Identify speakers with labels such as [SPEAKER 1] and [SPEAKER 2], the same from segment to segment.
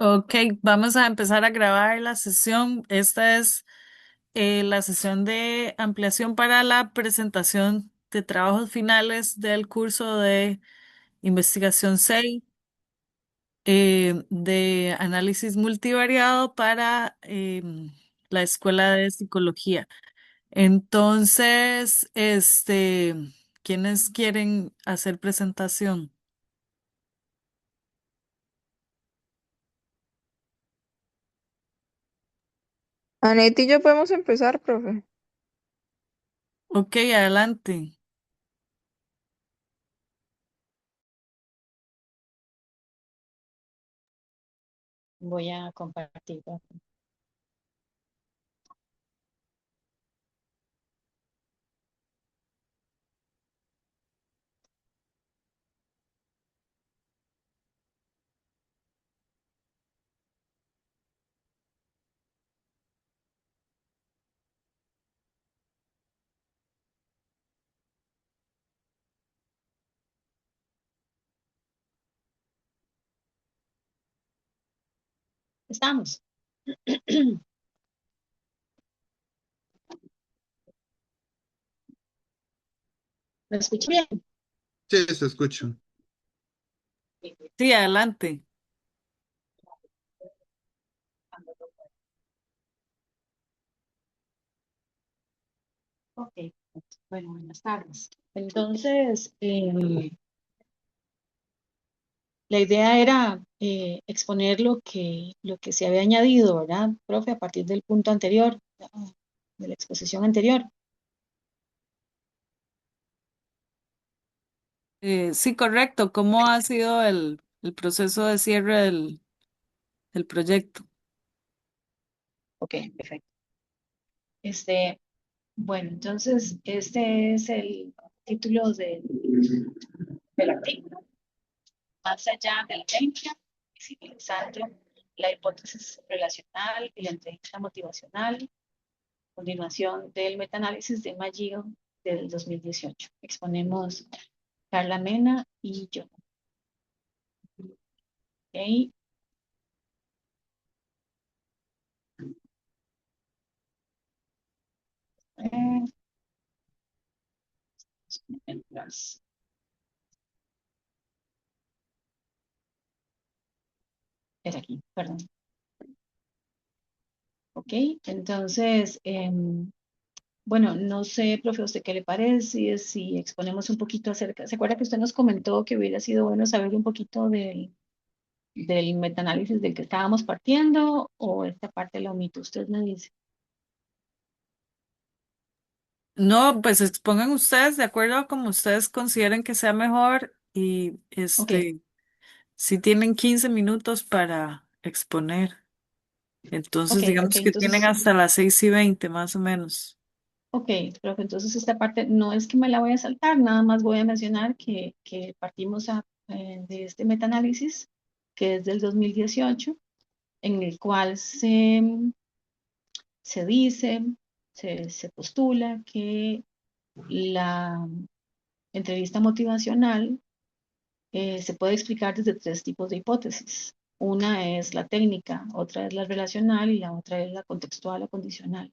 [SPEAKER 1] Ok, vamos a empezar a grabar la sesión. Esta es la sesión de ampliación para la presentación de trabajos finales del curso de investigación 6 de análisis multivariado para la Escuela de Psicología. Entonces, ¿quiénes quieren hacer presentación?
[SPEAKER 2] Anet y yo podemos empezar, profe.
[SPEAKER 1] Ok, adelante.
[SPEAKER 3] Voy a compartir. Estamos. ¿Me escucha bien?
[SPEAKER 4] Sí, se escucha.
[SPEAKER 1] Sí, adelante.
[SPEAKER 3] Ok. Bueno, buenas tardes. Entonces, la idea era exponer lo que se había añadido, ¿verdad, profe? A partir del punto anterior, de la exposición anterior.
[SPEAKER 1] Sí, correcto. ¿Cómo ha sido el proceso de cierre del proyecto?
[SPEAKER 3] Ok, perfecto. Bueno, entonces, este es el título del artículo. Más allá de la técnica, visibilizando la hipótesis relacional y la entrevista motivacional, continuación del metaanálisis de McGill del 2018. Exponemos Carla Mena y yo. Okay. Eh, es aquí, perdón. Ok, entonces, bueno, no sé, profe, ¿a usted qué le parece? Si exponemos un poquito acerca, ¿se acuerda que usted nos comentó que hubiera sido bueno saber un poquito del metaanálisis del que estábamos partiendo o esta parte la omito? Usted me dice.
[SPEAKER 1] No, pues expongan ustedes de acuerdo a como ustedes consideren que sea mejor y
[SPEAKER 3] Ok,
[SPEAKER 1] si tienen 15 minutos para exponer.
[SPEAKER 3] ok,
[SPEAKER 1] Entonces,
[SPEAKER 3] ok,
[SPEAKER 1] digamos que tienen
[SPEAKER 3] entonces,
[SPEAKER 1] hasta las 6:20 más o menos.
[SPEAKER 3] ok, profe, entonces esta parte no es que me la voy a saltar, nada más voy a mencionar que partimos de este metaanálisis que es del 2018, en el cual se dice, se postula que la entrevista motivacional se puede explicar desde tres tipos de hipótesis. Una es la técnica, otra es la relacional y la otra es la contextual o condicional.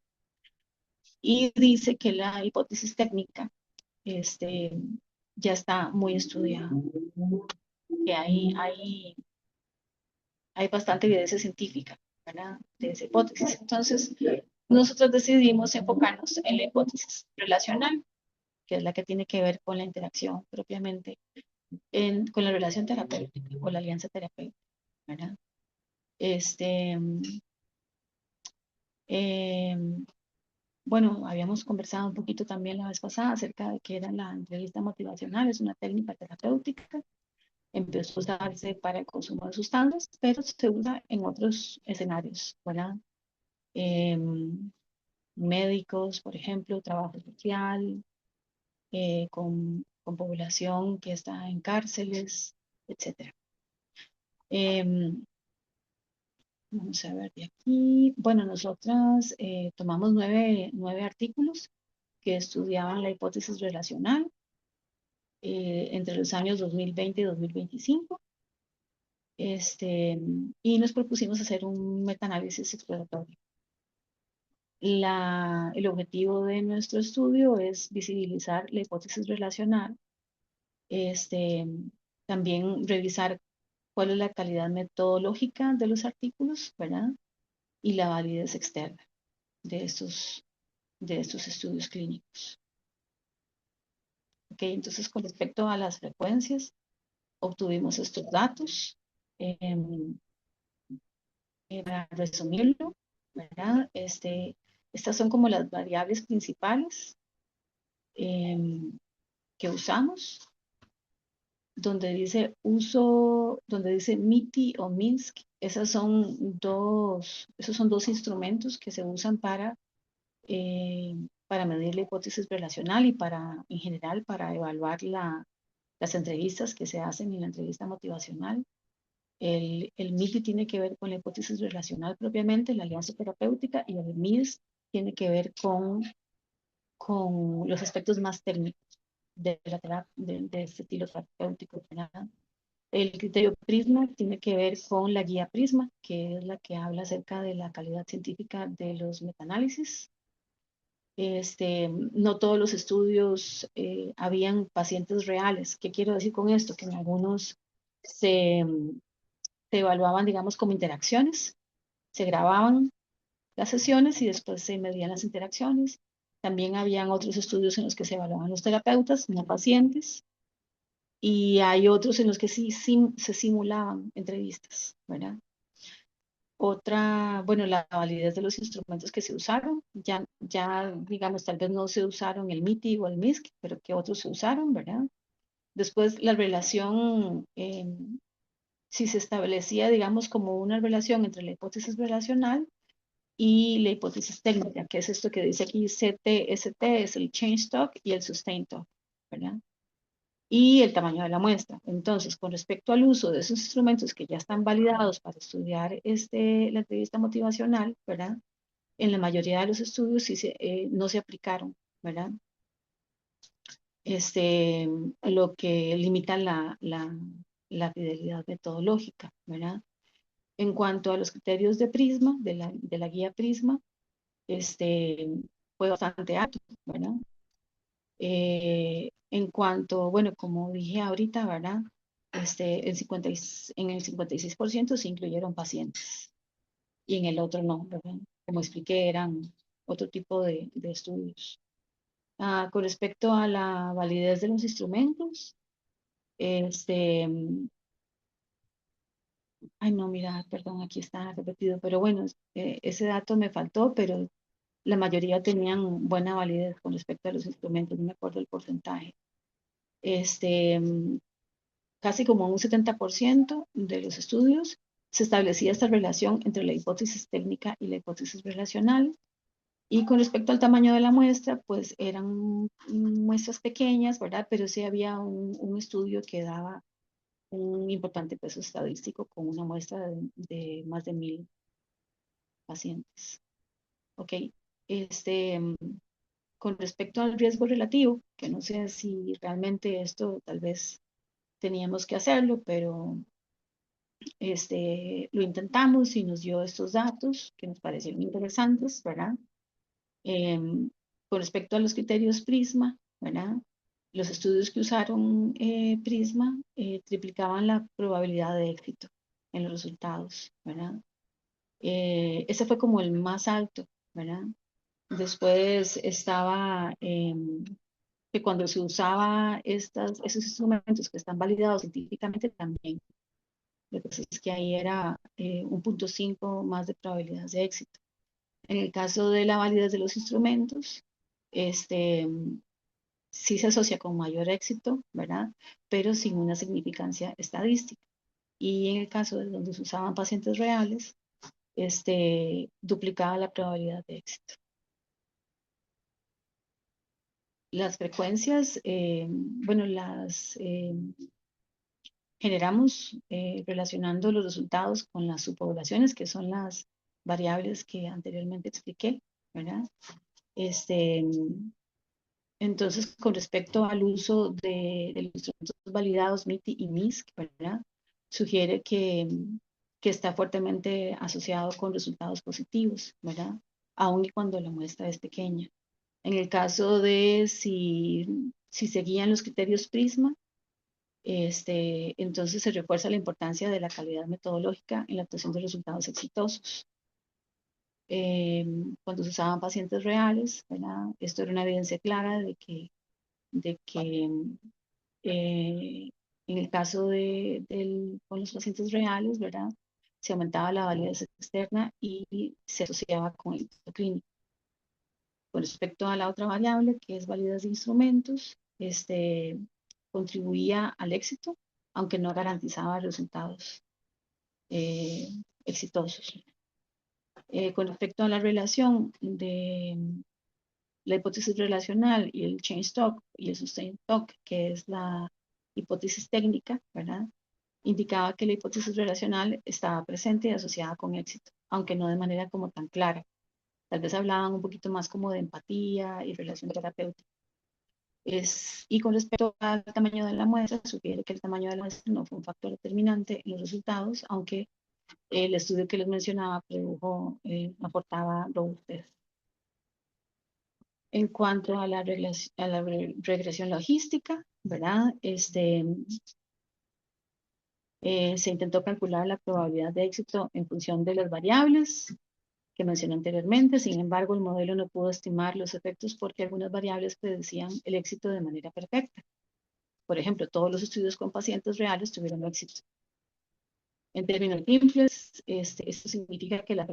[SPEAKER 3] Y dice que la hipótesis técnica este, ya está muy estudiada, que hay bastante evidencia científica, ¿verdad?, de esa hipótesis. Entonces, nosotros decidimos enfocarnos en la hipótesis relacional, que es la que tiene que ver con la interacción propiamente, con la relación terapéutica o la alianza terapéutica, ¿verdad? Este, eh, bueno, habíamos conversado un poquito también la vez pasada acerca de qué era la entrevista motivacional, es una técnica terapéutica, empezó a usarse para el consumo de sustancias, pero se usa en otros escenarios, ¿verdad? Eh, Médicos, por ejemplo, trabajo social, con población que está en cárceles, etcétera. Vamos a ver de aquí. Bueno, nosotras tomamos nueve artículos que estudiaban la hipótesis relacional entre los años 2020 y 2025. Y nos propusimos hacer un metaanálisis exploratorio. El objetivo de nuestro estudio es visibilizar la hipótesis relacional, este, también revisar cuál es la calidad metodológica de los artículos, ¿verdad? Y la validez externa de estos estudios clínicos. Ok, entonces con respecto a las frecuencias, obtuvimos estos datos. em, para resumirlo, ¿verdad? Estas son como las variables principales em, que usamos, donde dice MITI o MINSC, esos son dos instrumentos que se usan para medir la hipótesis relacional y en general, para evaluar las entrevistas que se hacen en la entrevista motivacional. El MITI tiene que ver con la hipótesis relacional propiamente, la alianza terapéutica, y el MIS tiene que ver con los aspectos más técnicos de este estilo terapéutico, ¿verdad? El criterio PRISMA tiene que ver con la guía PRISMA, que es la que habla acerca de la calidad científica de los metaanálisis. No todos los estudios habían pacientes reales. ¿Qué quiero decir con esto? Que en algunos se, se evaluaban, digamos, como interacciones, se grababan las sesiones y después se medían las interacciones. También habían otros estudios en los que se evaluaban los terapeutas, no pacientes, y hay otros en los que sí se simulaban entrevistas, ¿verdad? Bueno, la validez de los instrumentos que se usaron, ya digamos, tal vez no se usaron el MITI o el MISC, pero que otros se usaron, ¿verdad? Después la relación, si se establecía, digamos, como una relación entre la hipótesis relacional y la hipótesis técnica, que es esto que dice aquí CTST, es el change talk y el sustain talk, ¿verdad? Y el tamaño de la muestra. Entonces, con respecto al uso de esos instrumentos que ya están validados para estudiar la entrevista motivacional, ¿verdad? En la mayoría de los estudios no se aplicaron, ¿verdad? Lo que limita la fidelidad metodológica, ¿verdad? En cuanto a los criterios de Prisma, de la guía Prisma, fue bastante alto, ¿verdad? En cuanto, bueno, como dije ahorita, ¿verdad? En el 56% se incluyeron pacientes y en el otro no, ¿verdad? Como expliqué, eran otro tipo de estudios. Con respecto a la validez de los instrumentos, ay no, mira, perdón, aquí está repetido, pero bueno, ese dato me faltó, pero la mayoría tenían buena validez con respecto a los instrumentos, no me acuerdo el porcentaje. Casi como un 70% de los estudios se establecía esta relación entre la hipótesis técnica y la hipótesis relacional. Y con respecto al tamaño de la muestra, pues eran muestras pequeñas, ¿verdad? Pero sí había un estudio que daba un importante peso estadístico con una muestra de más de 1000 pacientes. Ok, con respecto al riesgo relativo, que no sé si realmente esto tal vez teníamos que hacerlo, pero lo intentamos y nos dio estos datos que nos parecieron interesantes, ¿verdad? Con respecto a los criterios PRISMA, ¿verdad? Los estudios que usaron PRISMA triplicaban la probabilidad de éxito en los resultados, ¿verdad? Ese fue como el más alto, ¿verdad? Después estaba que cuando se usaba esos instrumentos que están validados científicamente también, lo que pasa es que ahí era 1.5 más de probabilidades de éxito. En el caso de la validez de los instrumentos, este, sí se asocia con mayor éxito, ¿verdad? Pero sin una significancia estadística. Y en el caso de donde se usaban pacientes reales, duplicaba la probabilidad de éxito. Las frecuencias, bueno, las generamos relacionando los resultados con las subpoblaciones, que son las variables que anteriormente expliqué, ¿verdad? Entonces, con respecto al uso de los instrumentos validados MITI y MISC, ¿verdad? sugiere que está fuertemente asociado con resultados positivos, ¿verdad? Aun y cuando la muestra es pequeña. En el caso de si seguían los criterios PRISMA, entonces se refuerza la importancia de la calidad metodológica en la obtención de resultados exitosos. Cuando se usaban pacientes reales, ¿verdad? Esto era una evidencia clara de que en el caso con los pacientes reales, ¿verdad? Se aumentaba la validez externa y se asociaba con el éxito clínico. Con respecto a la otra variable, que es validez de instrumentos, contribuía al éxito, aunque no garantizaba resultados exitosos. Con respecto a la relación de la hipótesis relacional y el change talk y el sustain talk, que es la hipótesis técnica, ¿verdad? Indicaba que la hipótesis relacional estaba presente y asociada con éxito, aunque no de manera como tan clara. Tal vez hablaban un poquito más como de empatía y relación terapéutica. Y con respecto al tamaño de la muestra, sugiere que el tamaño de la muestra no fue un factor determinante en los resultados, aunque el estudio que les mencionaba aportaba robustez. En cuanto a la regresión logística, ¿verdad? Se intentó calcular la probabilidad de éxito en función de las variables que mencioné anteriormente. Sin embargo, el modelo no pudo estimar los efectos porque algunas variables predecían el éxito de manera perfecta. Por ejemplo, todos los estudios con pacientes reales tuvieron éxito. En términos simples, esto significa que las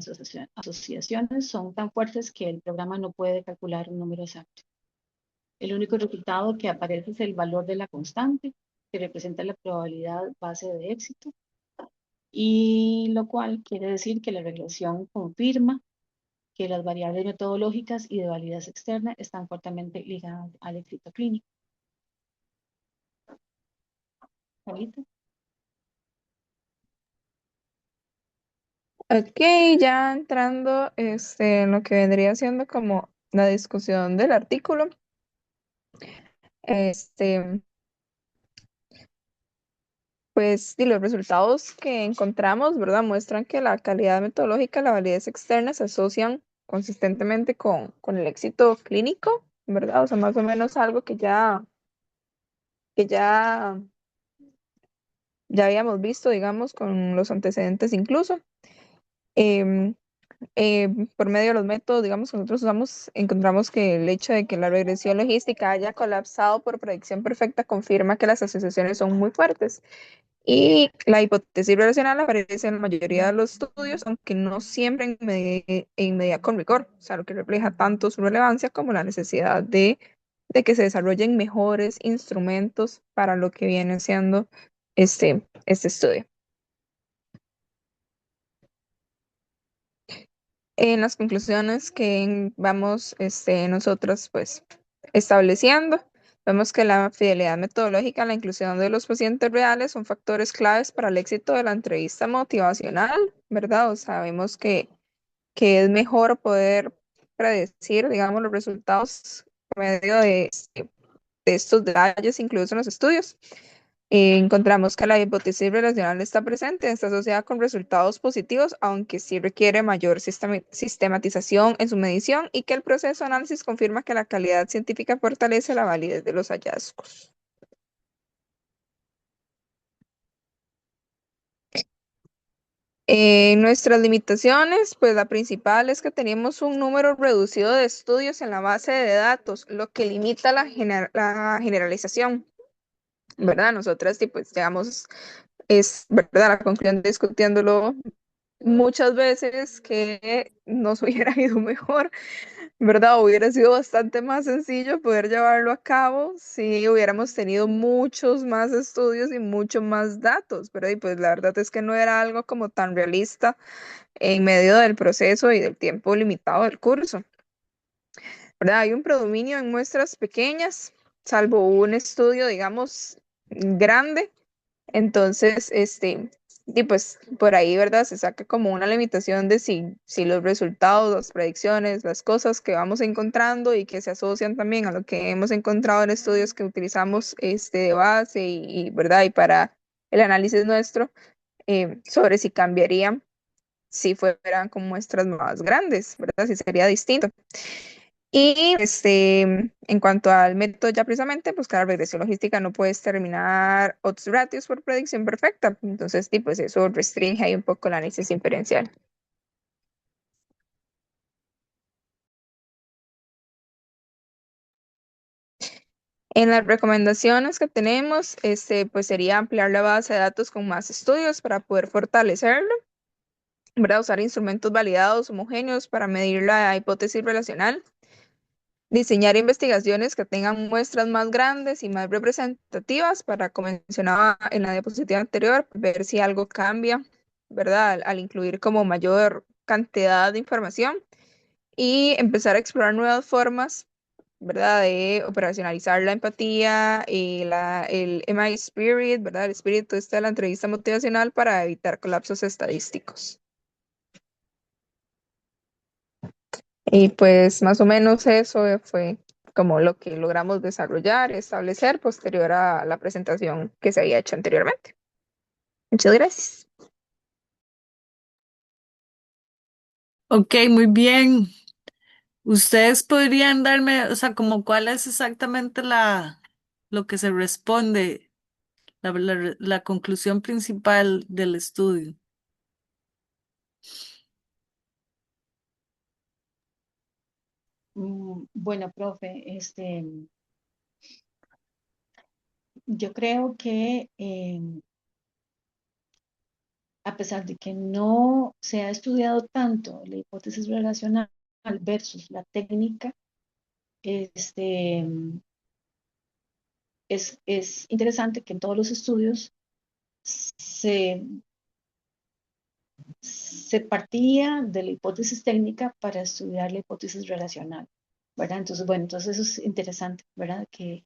[SPEAKER 3] asociaciones son tan fuertes que el programa no puede calcular un número exacto. El único resultado que aparece es el valor de la constante, que representa la probabilidad base de éxito, y lo cual quiere decir que la regresión confirma que las variables metodológicas y de validez externa están fuertemente ligadas al éxito clínico. ¿Ahorita?
[SPEAKER 2] Ok, ya entrando en lo que vendría siendo como la discusión del artículo. Este, pues y los resultados que encontramos, ¿verdad? Muestran que la calidad metodológica y la validez externa se asocian consistentemente con el éxito clínico, ¿verdad? O sea, más o menos algo que ya habíamos visto, digamos, con los antecedentes incluso. Em, por medio de los métodos, digamos, que nosotros usamos, encontramos que el hecho de que la regresión logística haya colapsado por predicción perfecta confirma que las asociaciones son muy fuertes. Y la hipótesis relacional aparece en la mayoría de los estudios, aunque no siempre en medida con rigor, o sea, lo que refleja tanto su relevancia como la necesidad de que se desarrollen mejores instrumentos para lo que viene siendo este estudio. En las conclusiones que vamos nosotros pues estableciendo, vemos que la fidelidad metodológica, la inclusión de los pacientes reales son factores claves para el éxito de la entrevista motivacional, ¿verdad? O sea, vemos que es mejor poder predecir, digamos, los resultados por medio de estos detalles incluidos en los estudios. Encontramos que la hipótesis relacional está presente, está asociada con resultados positivos, aunque sí requiere mayor sistematización en su medición y que el proceso de análisis confirma que la calidad científica fortalece la validez de los hallazgos. Nuestras limitaciones, pues la principal es que teníamos un número reducido de estudios en la base de datos, lo que limita la generalización, ¿verdad? Nosotras, pues, llegamos, es verdad, la conclusión discutiéndolo muchas veces que nos hubiera ido mejor, ¿verdad? Hubiera sido bastante más sencillo poder llevarlo a cabo si hubiéramos tenido muchos más estudios y muchos más datos, ¿verdad? Y pues la verdad es que no era algo como tan realista en medio del proceso y del tiempo limitado del curso, ¿verdad? Hay un predominio en muestras pequeñas, salvo un estudio, digamos, grande. Entonces, y pues por ahí, ¿verdad? Se saca como una limitación de si los resultados, las predicciones, las cosas que vamos encontrando y que se asocian también a lo que hemos encontrado en estudios que utilizamos de base ¿verdad? Y para el análisis nuestro sobre si cambiarían si fueran con muestras más grandes, ¿verdad? Si sería distinto. Y en cuanto al método ya precisamente, pues cada regresión logística no puedes terminar odds ratios por predicción perfecta. Entonces, sí, pues eso restringe ahí un poco el análisis inferencial. En las recomendaciones que tenemos, pues sería ampliar la base de datos con más estudios para poder fortalecerlo, ¿verdad? Usar instrumentos validados homogéneos para medir la hipótesis relacional. Diseñar investigaciones que tengan muestras más grandes y más representativas para, como mencionaba en la diapositiva anterior, ver si algo cambia, ¿verdad? Al incluir como mayor cantidad de información y empezar a explorar nuevas formas, ¿verdad? De operacionalizar la empatía y el MI Spirit, ¿verdad? El espíritu de la entrevista motivacional para evitar colapsos estadísticos. Y pues más o menos eso fue como lo que logramos desarrollar, establecer posterior a la presentación que se había hecho anteriormente. Muchas gracias.
[SPEAKER 1] Ok, muy bien. ¿Ustedes podrían darme, o sea, como cuál es exactamente lo que se responde, la conclusión principal del estudio?
[SPEAKER 3] Bueno, profe, yo creo que a pesar de que no se ha estudiado tanto la hipótesis relacional versus la técnica, este, es interesante que en todos los estudios se, se partía de la hipótesis técnica para estudiar la hipótesis relacional, ¿verdad? Entonces, bueno, entonces eso es interesante, ¿verdad? Que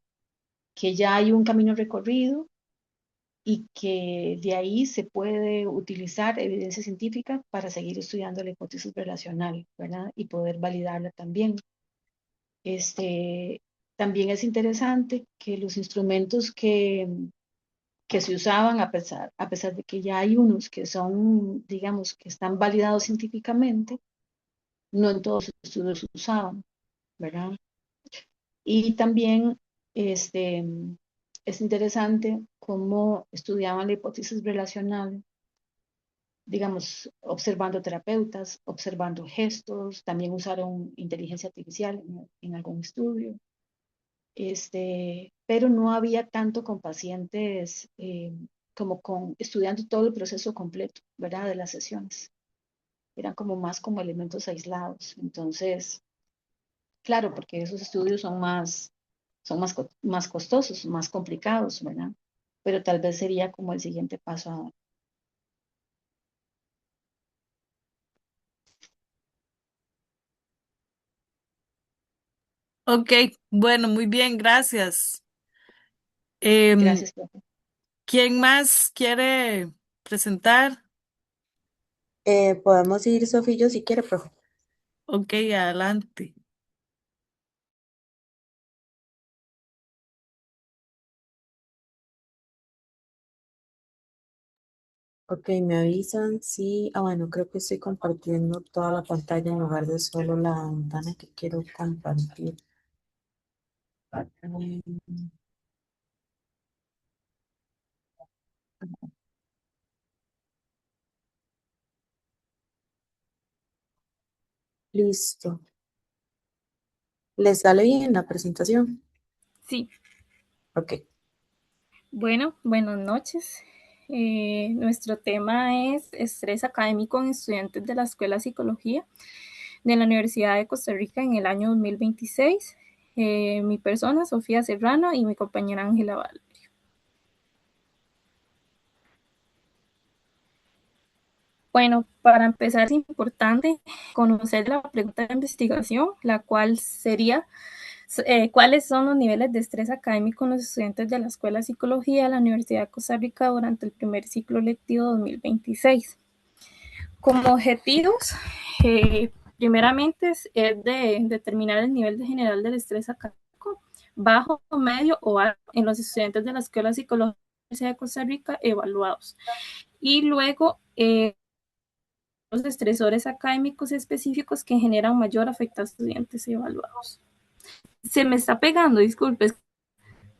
[SPEAKER 3] ya hay un camino recorrido y que de ahí se puede utilizar evidencia científica para seguir estudiando la hipótesis relacional, ¿verdad? Y poder validarla también. También es interesante que los instrumentos que se usaban, a pesar de que ya hay unos que son, digamos, que están validados científicamente, no en todos los estudios se usaban, ¿verdad? Y también es interesante cómo estudiaban la hipótesis relacional, digamos, observando terapeutas, observando gestos, también usaron inteligencia artificial en algún estudio, pero no había tanto con pacientes como con estudiando todo el proceso completo, ¿verdad? De las sesiones. Eran como más como elementos aislados. Entonces, claro, porque esos estudios más costosos, más complicados, ¿verdad? Pero tal vez sería como el siguiente paso a dar.
[SPEAKER 1] Ok, bueno, muy bien, gracias. Em,
[SPEAKER 3] Gracias, profe.
[SPEAKER 1] ¿Quién más quiere presentar?
[SPEAKER 5] Podemos ir, Sofía, y yo si quiere, profe.
[SPEAKER 1] Ok, adelante.
[SPEAKER 5] Ok, me avisan si... Ah, bueno, creo que estoy compartiendo toda la pantalla en lugar de solo la ventana que quiero compartir. Mm, Listo. ¿Les sale bien la presentación?
[SPEAKER 6] Sí,
[SPEAKER 5] Ok.
[SPEAKER 6] bueno, buenas noches. Nuestro tema es estrés académico en estudiantes de la Escuela de Psicología de la Universidad de Costa Rica en el año 2026. Mi persona, Sofía Serrano, y mi compañera Ángela Val. Bueno, para empezar es importante conocer la pregunta de investigación, la cual sería ¿cuáles son los niveles de estrés académico en los estudiantes de la Escuela de Psicología de la Universidad de Costa Rica durante el primer ciclo lectivo 2026? Como objetivos, primeramente es de determinar el nivel de general del estrés académico, bajo, medio o alto en los estudiantes de la Escuela de Psicología Universidad de Costa Rica evaluados. Y luego, los estresores académicos específicos que generan mayor afecto a estudiantes evaluados. Se me está pegando, disculpe,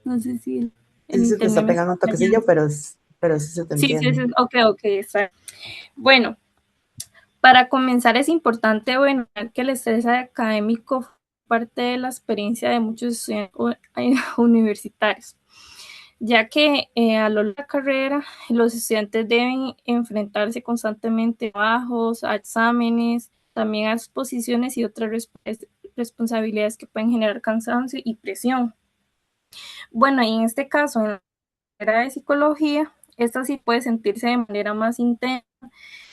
[SPEAKER 6] no sé si el
[SPEAKER 5] Sí, se te
[SPEAKER 6] internet
[SPEAKER 5] está
[SPEAKER 6] me está
[SPEAKER 5] pegando un toquecillo,
[SPEAKER 6] fallando.
[SPEAKER 5] pero sí se te
[SPEAKER 6] Sí, sí,
[SPEAKER 5] entiende.
[SPEAKER 6] sí, ok, está. Bueno, para comenzar es importante que el estrés académico fue parte de la experiencia de muchos estudiantes universitarios, ya que a lo largo de la carrera los estudiantes deben enfrentarse constantemente a trabajos, a exámenes, también a exposiciones y otras responsabilidades que pueden generar cansancio y presión. Bueno, y en este caso, en la carrera de psicología, esta sí puede sentirse de manera más intensa,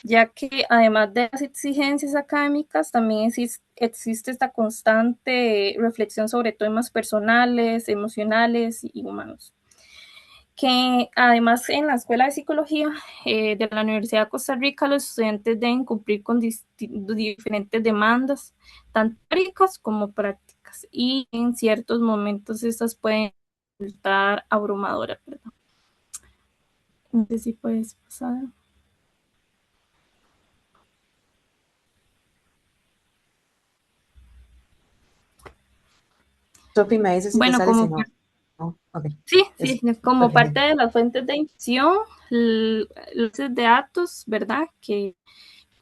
[SPEAKER 6] ya que además de las exigencias académicas, también existe esta constante reflexión sobre temas personales, emocionales y humanos. Que además en la Escuela de Psicología de la Universidad de Costa Rica los estudiantes deben cumplir con diferentes demandas, tanto teóricas como prácticas, y en ciertos momentos estas pueden resultar abrumadoras, ¿verdad? No sé si puedes pasar.
[SPEAKER 5] Sophie, me dice si te
[SPEAKER 6] Bueno,
[SPEAKER 5] sale, si
[SPEAKER 6] como
[SPEAKER 5] no. No, ok.
[SPEAKER 6] sí,
[SPEAKER 5] Es,
[SPEAKER 6] sí, como
[SPEAKER 5] ok,
[SPEAKER 6] parte de las fuentes de información, los de datos, ¿verdad? Que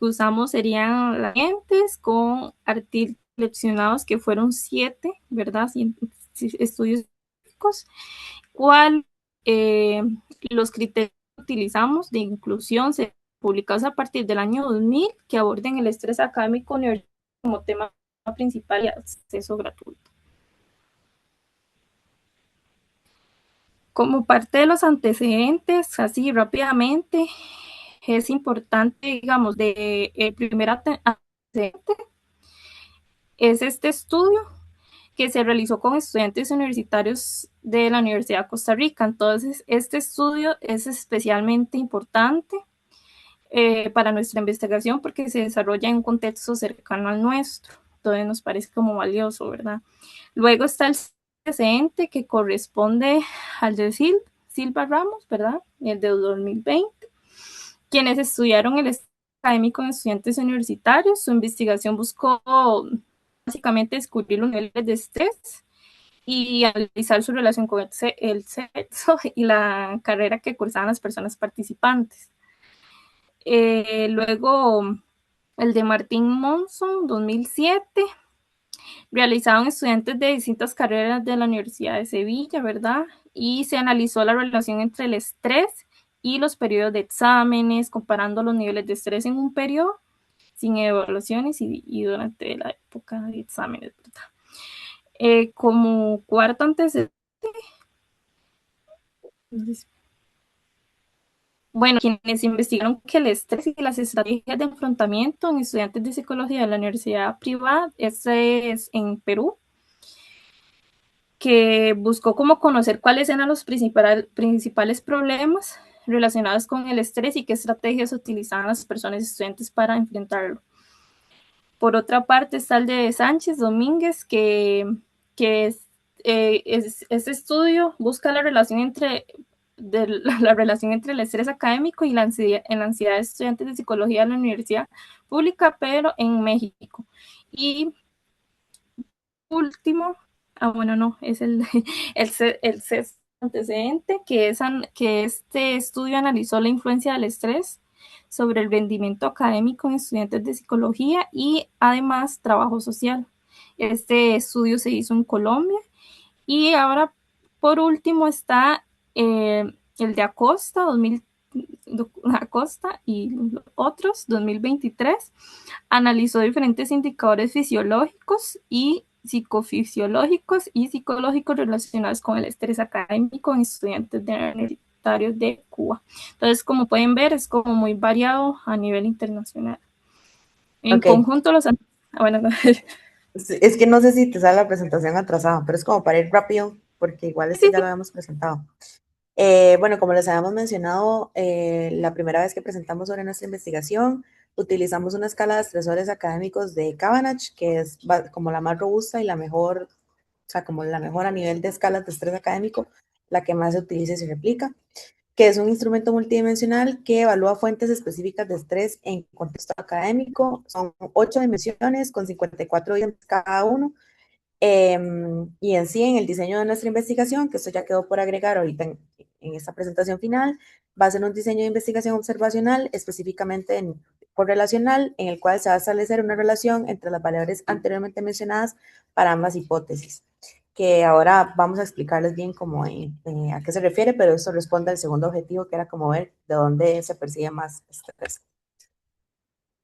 [SPEAKER 6] usamos serían las siguientes con artículos seleccionados que fueron 7, ¿verdad? Estudios científicos. ¿Cuál los criterios que utilizamos de inclusión se publicados a partir del año 2000 que aborden el estrés académico universitario como tema principal y acceso gratuito? Como parte de los antecedentes, así rápidamente, es importante, digamos, de el primer antecedente es este estudio que se realizó con estudiantes universitarios de la Universidad de Costa Rica. Entonces, este estudio es especialmente importante para nuestra investigación porque se desarrolla en un contexto cercano al nuestro. Entonces, nos parece como valioso, ¿verdad? Luego está el antecedente que corresponde al de Silva Ramos, ¿verdad? El de 2020, quienes estudiaron el académico en estudiantes universitarios. Su investigación buscó básicamente descubrir los niveles de estrés y analizar su relación con el sexo y la carrera que cursaban las personas participantes. Luego, el de Martín Monson, 2007, realizaron estudiantes de distintas carreras de la Universidad de Sevilla, ¿verdad? Y se analizó la relación entre el estrés y los periodos de exámenes, comparando los niveles de estrés en un periodo sin evaluaciones y durante la época de exámenes, ¿verdad? Como cuarto antecedente, bueno, quienes investigaron que el estrés y las estrategias de enfrentamiento en estudiantes de psicología de la universidad privada, este es en Perú, que buscó como conocer cuáles eran los principales problemas relacionados con el estrés y qué estrategias utilizaban las personas estudiantes para enfrentarlo. Por otra parte está el de Sánchez Domínguez, que este estudio busca la relación entre la relación entre el estrés académico y la ansiedad de estudiantes de psicología de la universidad pública, pero en México. Y último, bueno, no, es el sexto antecedente, que este estudio analizó la influencia del estrés sobre el rendimiento académico en estudiantes de psicología y además trabajo social. Este estudio se hizo en Colombia y ahora por último está el de Acosta, Acosta y otros, 2023, analizó diferentes indicadores fisiológicos y psicofisiológicos y psicológicos relacionados con el estrés académico en estudiantes universitarios de Cuba. Entonces, como pueden ver, es como muy variado a nivel internacional. En
[SPEAKER 5] ok.
[SPEAKER 6] conjunto, bueno, no.
[SPEAKER 5] Es que no sé si te sale la presentación atrasada, pero es como para ir rápido, porque igual esto
[SPEAKER 6] Sí,
[SPEAKER 5] ya
[SPEAKER 6] sí.
[SPEAKER 5] lo habíamos presentado. Bueno, como les habíamos mencionado, la primera vez que presentamos sobre nuestra investigación, utilizamos una escala de estresores académicos de Cabanach, que es como la más robusta y la mejor, o sea, como la mejor a nivel de escalas de estrés académico, la que más se utiliza y se replica. que es un instrumento multidimensional que evalúa fuentes específicas de estrés en contexto académico. Son 8 dimensiones con 54 ítems cada uno. Y en sí, en el diseño de nuestra investigación, que esto ya quedó por agregar ahorita en esta presentación final, va a ser un diseño de investigación observacional, específicamente en correlacional, en el cual se va a establecer una relación entre las variables anteriormente mencionadas para ambas hipótesis, que ahora vamos a explicarles bien cómo, a qué se refiere, pero eso responde al segundo objetivo, que era como ver de dónde se percibe más estrés.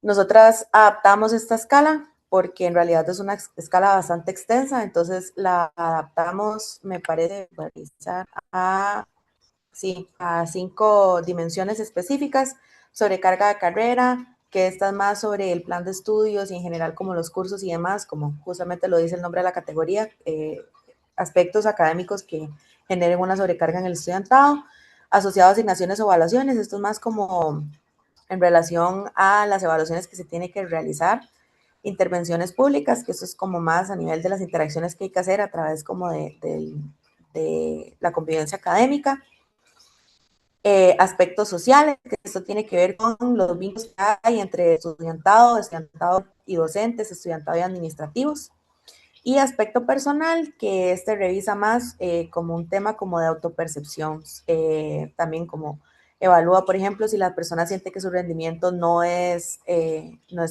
[SPEAKER 5] Nosotras adaptamos esta escala porque en realidad es una escala bastante extensa, entonces la adaptamos, me parece, a 5 dimensiones específicas: sobrecarga de carrera, que esta es más sobre el plan de estudios y en general como los cursos y demás, como justamente lo dice el nombre de la categoría, aspectos académicos que generen una sobrecarga en el estudiantado, asociado a asignaciones o evaluaciones. Esto es más como en relación a las evaluaciones que se tiene que realizar, intervenciones públicas, que eso es como más a nivel de las interacciones que hay que hacer a través como de la convivencia académica. Aspectos sociales, que esto tiene que ver con los vínculos que hay entre estudiantado y docentes, estudiantado y administrativos. Y aspecto personal, que este revisa más como un tema como de autopercepción, también como evalúa, por ejemplo, si la persona siente que su rendimiento no es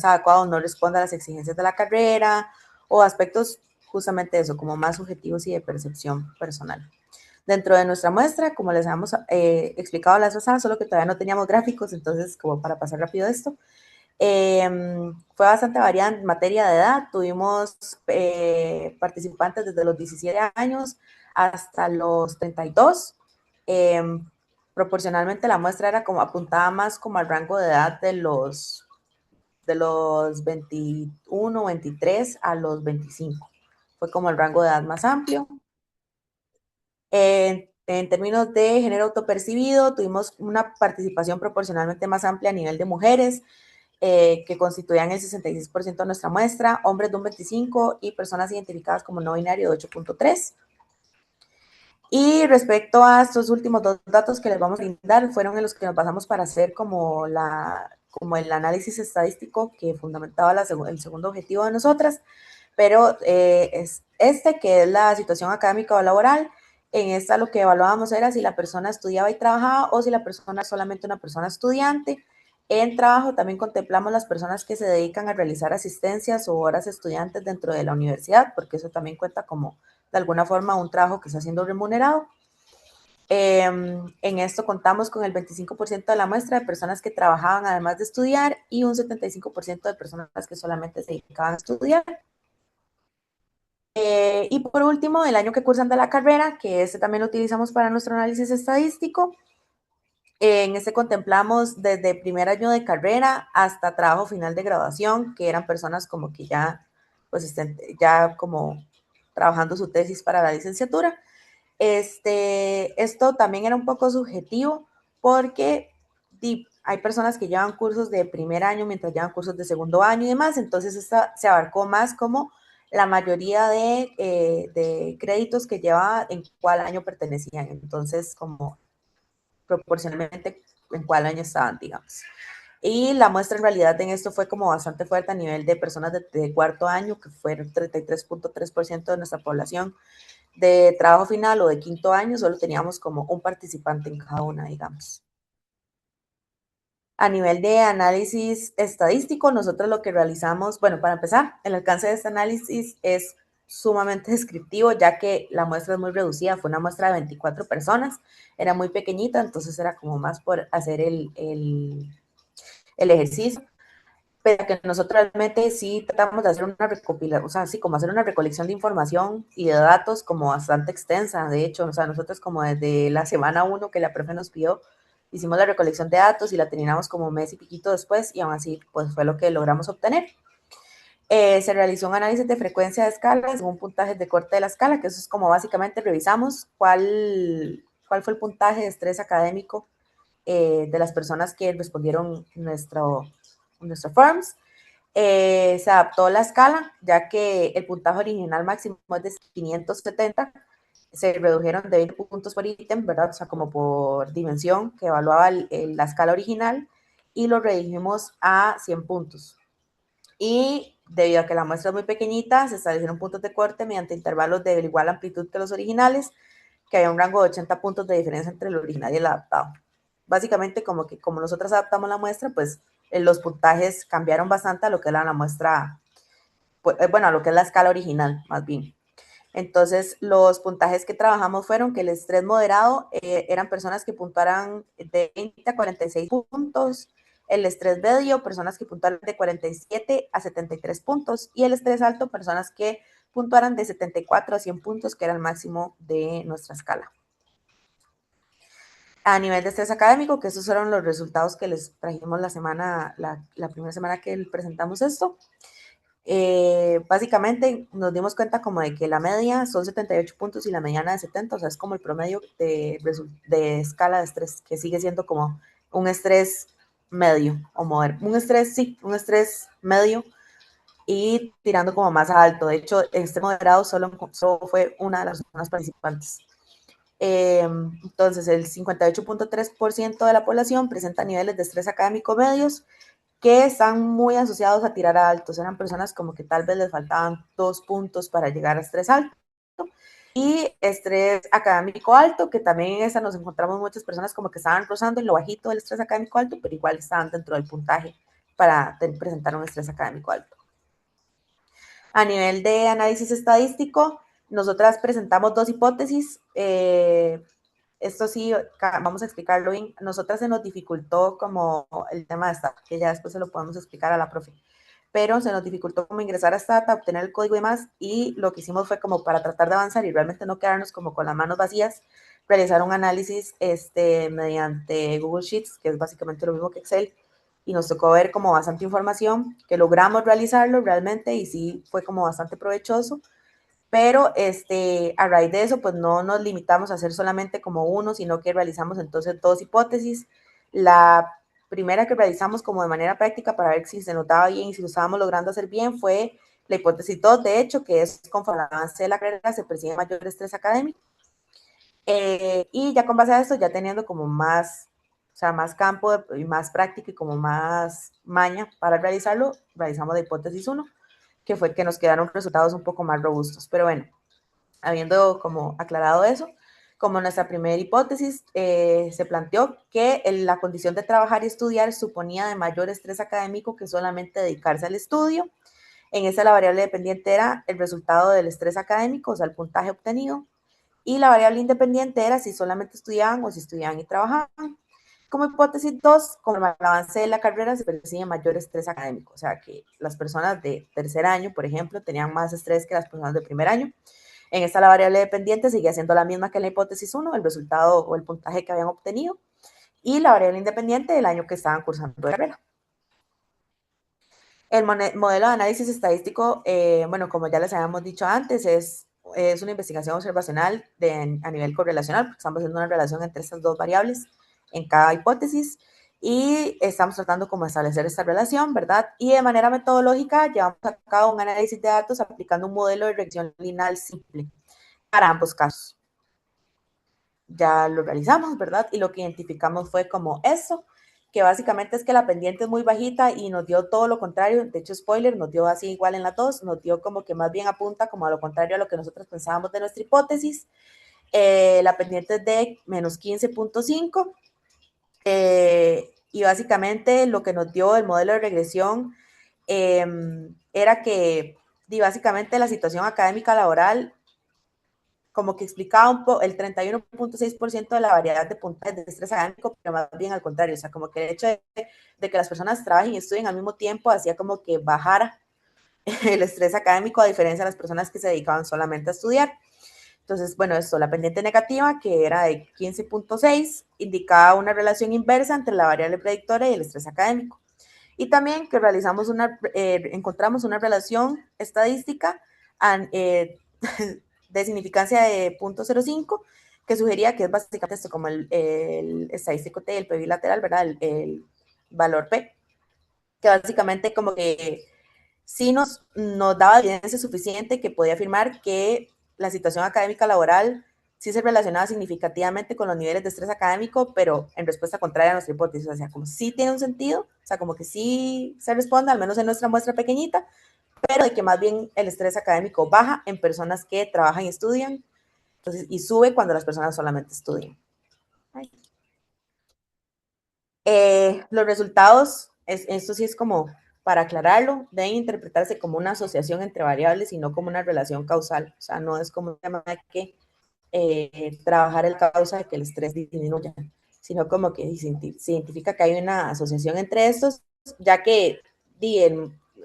[SPEAKER 5] adecuado, no responde a las exigencias de la carrera, o aspectos justamente eso, como más subjetivos y de percepción personal. Dentro de nuestra muestra, como les habíamos explicado la vez pasada, solo que todavía no teníamos gráficos, entonces como para pasar rápido esto, fue bastante variada en materia de edad. Tuvimos participantes desde los 17 años hasta los 32. Proporcionalmente la muestra era como apuntada más como al rango de edad de los 21, 23 a los 25. Fue como el rango de edad más amplio. En términos de género autopercibido, tuvimos una participación proporcionalmente más amplia a nivel de mujeres, que constituían el 66% de nuestra muestra, hombres de un 25% y personas identificadas como no binario de 8.3%. Y respecto a estos últimos 2 datos que les vamos a brindar, fueron en los que nos basamos para hacer como el análisis estadístico que fundamentaba el segundo objetivo de nosotras, pero es que es la situación académica o laboral. En esta lo que evaluábamos era si la persona estudiaba y trabajaba o si la persona es solamente una persona estudiante. En trabajo también contemplamos las personas que se dedican a realizar asistencias o horas estudiantes dentro de la universidad, porque eso también cuenta como de alguna forma un trabajo que está siendo remunerado. En esto contamos con el 25% de la muestra de personas que trabajaban además de estudiar y un 75% de personas que solamente se dedicaban a estudiar. Y por último, el año que cursan de la carrera, que este también lo utilizamos para nuestro análisis estadístico. En este contemplamos desde primer año de carrera hasta trabajo final de graduación, que eran personas como que ya, pues, estén ya como trabajando su tesis para la licenciatura. Esto también era un poco subjetivo porque hay personas que llevan cursos de primer año mientras llevan cursos de segundo año y demás, entonces esta se abarcó más como la mayoría de créditos que llevaba en cuál año pertenecían, entonces como proporcionalmente en cuál año estaban, digamos. Y la muestra en realidad en esto fue como bastante fuerte a nivel de personas de cuarto año, que fueron 33.3% de nuestra población. De trabajo final o de quinto año, solo teníamos como un participante en cada una, digamos. A nivel de análisis estadístico, nosotros lo que realizamos, bueno, para empezar, el alcance de este análisis es sumamente descriptivo, ya que la muestra es muy reducida, fue una muestra de 24 personas, era muy pequeñita, entonces era como más por hacer el ejercicio, pero que nosotros realmente sí tratamos de hacer una recopilación, o sea, sí, como hacer una recolección de información y de datos como bastante extensa, de hecho, o sea, nosotros como desde la semana 1 que la profe nos pidió, hicimos la recolección de datos y la terminamos como un mes y piquito después, y aún así, pues fue lo que logramos obtener. Se realizó un análisis de frecuencia de escalas según puntajes de corte de la escala, que eso es como básicamente revisamos cuál fue el puntaje de estrés académico de las personas que respondieron nuestro forms. Se adaptó la escala, ya que el puntaje original máximo es de 570 se redujeron de 20 puntos por ítem, ¿verdad? O sea, como por dimensión que evaluaba la escala original, y lo reducimos a 100 puntos. Y debido a que la muestra es muy pequeñita, se establecieron puntos de corte mediante intervalos de igual amplitud que los originales, que había un rango de 80 puntos de diferencia entre el original y el adaptado. Básicamente, como que como nosotros adaptamos la muestra, pues los puntajes cambiaron bastante a lo que era la muestra, pues, bueno, a lo que es la escala original, más bien. Entonces, los puntajes que trabajamos fueron que el estrés moderado eran personas que puntuaran de 20 a 46 puntos, el estrés medio, personas que puntuaran de 47 a 73 puntos, y el estrés alto, personas que puntuaran de 74 a 100 puntos, que era el máximo de nuestra escala. A nivel de estrés académico, que esos fueron los resultados que les trajimos la primera semana que presentamos esto. Básicamente nos dimos cuenta como de que la media son 78 puntos y la mediana de 70, o sea, es como el promedio de escala de estrés, que sigue siendo como un estrés medio o moderado. Un estrés medio y tirando como más alto. De hecho, este moderado solo fue una de las personas participantes. Entonces, el 58.3% de la población presenta niveles de estrés académico medios que están muy asociados a tirar a altos. Eran personas como que tal vez les faltaban 2 puntos para llegar a estrés alto. Y estrés académico alto, que también en esa nos encontramos muchas personas como que estaban rozando en lo bajito del estrés académico alto, pero igual estaban dentro del puntaje para presentar un estrés académico alto. A nivel de análisis estadístico, nosotras presentamos 2 hipótesis. Esto sí, vamos a explicarlo bien. Nosotras se nos dificultó como el tema de Stata, que ya después se lo podemos explicar a la profe, pero se nos dificultó como ingresar a Stata, obtener el código y más, y lo que hicimos fue como para tratar de avanzar y realmente no quedarnos como con las manos vacías, realizar un análisis mediante Google Sheets, que es básicamente lo mismo que Excel, y nos tocó ver como bastante información, que logramos realizarlo realmente y sí fue como bastante provechoso, pero a raíz de eso pues no nos limitamos a hacer solamente como uno, sino que realizamos entonces 2 hipótesis. La primera que realizamos como de manera práctica para ver si se notaba bien y si lo estábamos logrando hacer bien fue la hipótesis 2, de hecho, que es conforme al avance de la carrera se percibe mayor estrés académico. Y ya con base a esto, ya teniendo como más, o sea, más campo y más práctica y como más maña para realizarlo, realizamos la hipótesis 1, que fue que nos quedaron resultados un poco más robustos. Pero bueno, habiendo como aclarado eso, como nuestra primera hipótesis, se planteó que la condición de trabajar y estudiar suponía de mayor estrés académico que solamente dedicarse al estudio. En esa la variable dependiente era el resultado del estrés académico, o sea, el puntaje obtenido, y la variable independiente era si solamente estudiaban o si estudiaban y trabajaban. Como hipótesis 2, con el avance de la carrera se percibe mayor estrés académico, o sea que las personas de tercer año, por ejemplo, tenían más estrés que las personas de primer año. En esta la variable dependiente seguía siendo la misma que en la hipótesis 1, el resultado o el puntaje que habían obtenido, y la variable independiente del año que estaban cursando de carrera. El modelo de análisis estadístico, bueno, como ya les habíamos dicho antes, es una investigación observacional a nivel correlacional, porque estamos haciendo una relación entre estas 2 variables en cada hipótesis, y estamos tratando como de establecer esta relación, ¿verdad? Y de manera metodológica llevamos a cabo un análisis de datos aplicando un modelo de regresión lineal simple para ambos casos. Ya lo realizamos, ¿verdad? Y lo que identificamos fue como eso, que básicamente es que la pendiente es muy bajita y nos dio todo lo contrario. De hecho, spoiler, nos dio así igual en la 2, nos dio como que más bien apunta como a lo contrario a lo que nosotros pensábamos de nuestra hipótesis. La pendiente es de menos 15.5, y básicamente lo que nos dio el modelo de regresión era que básicamente la situación académica laboral como que explicaba un poco el 31.6% de la variedad de puntajes de estrés académico, pero más bien al contrario, o sea, como que el hecho de que las personas trabajen y estudien al mismo tiempo hacía como que bajara el estrés académico a diferencia de las personas que se dedicaban solamente a estudiar. Entonces, bueno, esto, la pendiente negativa, que era de 15.6, indicaba una relación inversa entre la variable predictora y el estrés académico. Y también que encontramos una relación estadística de significancia de 0.05, que sugería que es básicamente esto como el estadístico T y el P bilateral, ¿verdad? El valor P, que básicamente como que sí nos daba evidencia suficiente que podía afirmar que la situación académica laboral sí se relacionaba significativamente con los niveles de estrés académico, pero en respuesta contraria a nuestra hipótesis, o sea, como sí tiene un sentido, o sea, como que sí se responde, al menos en nuestra muestra pequeñita, pero de que más bien el estrés académico baja en personas que trabajan y estudian, entonces, y sube cuando las personas solamente estudian. Los resultados, esto sí es como para aclararlo, deben interpretarse como una asociación entre variables y no como una relación causal. O sea, no es como un tema de que trabajar el causa de que el estrés disminuya, sino como que se identifica que hay una asociación entre estos, ya que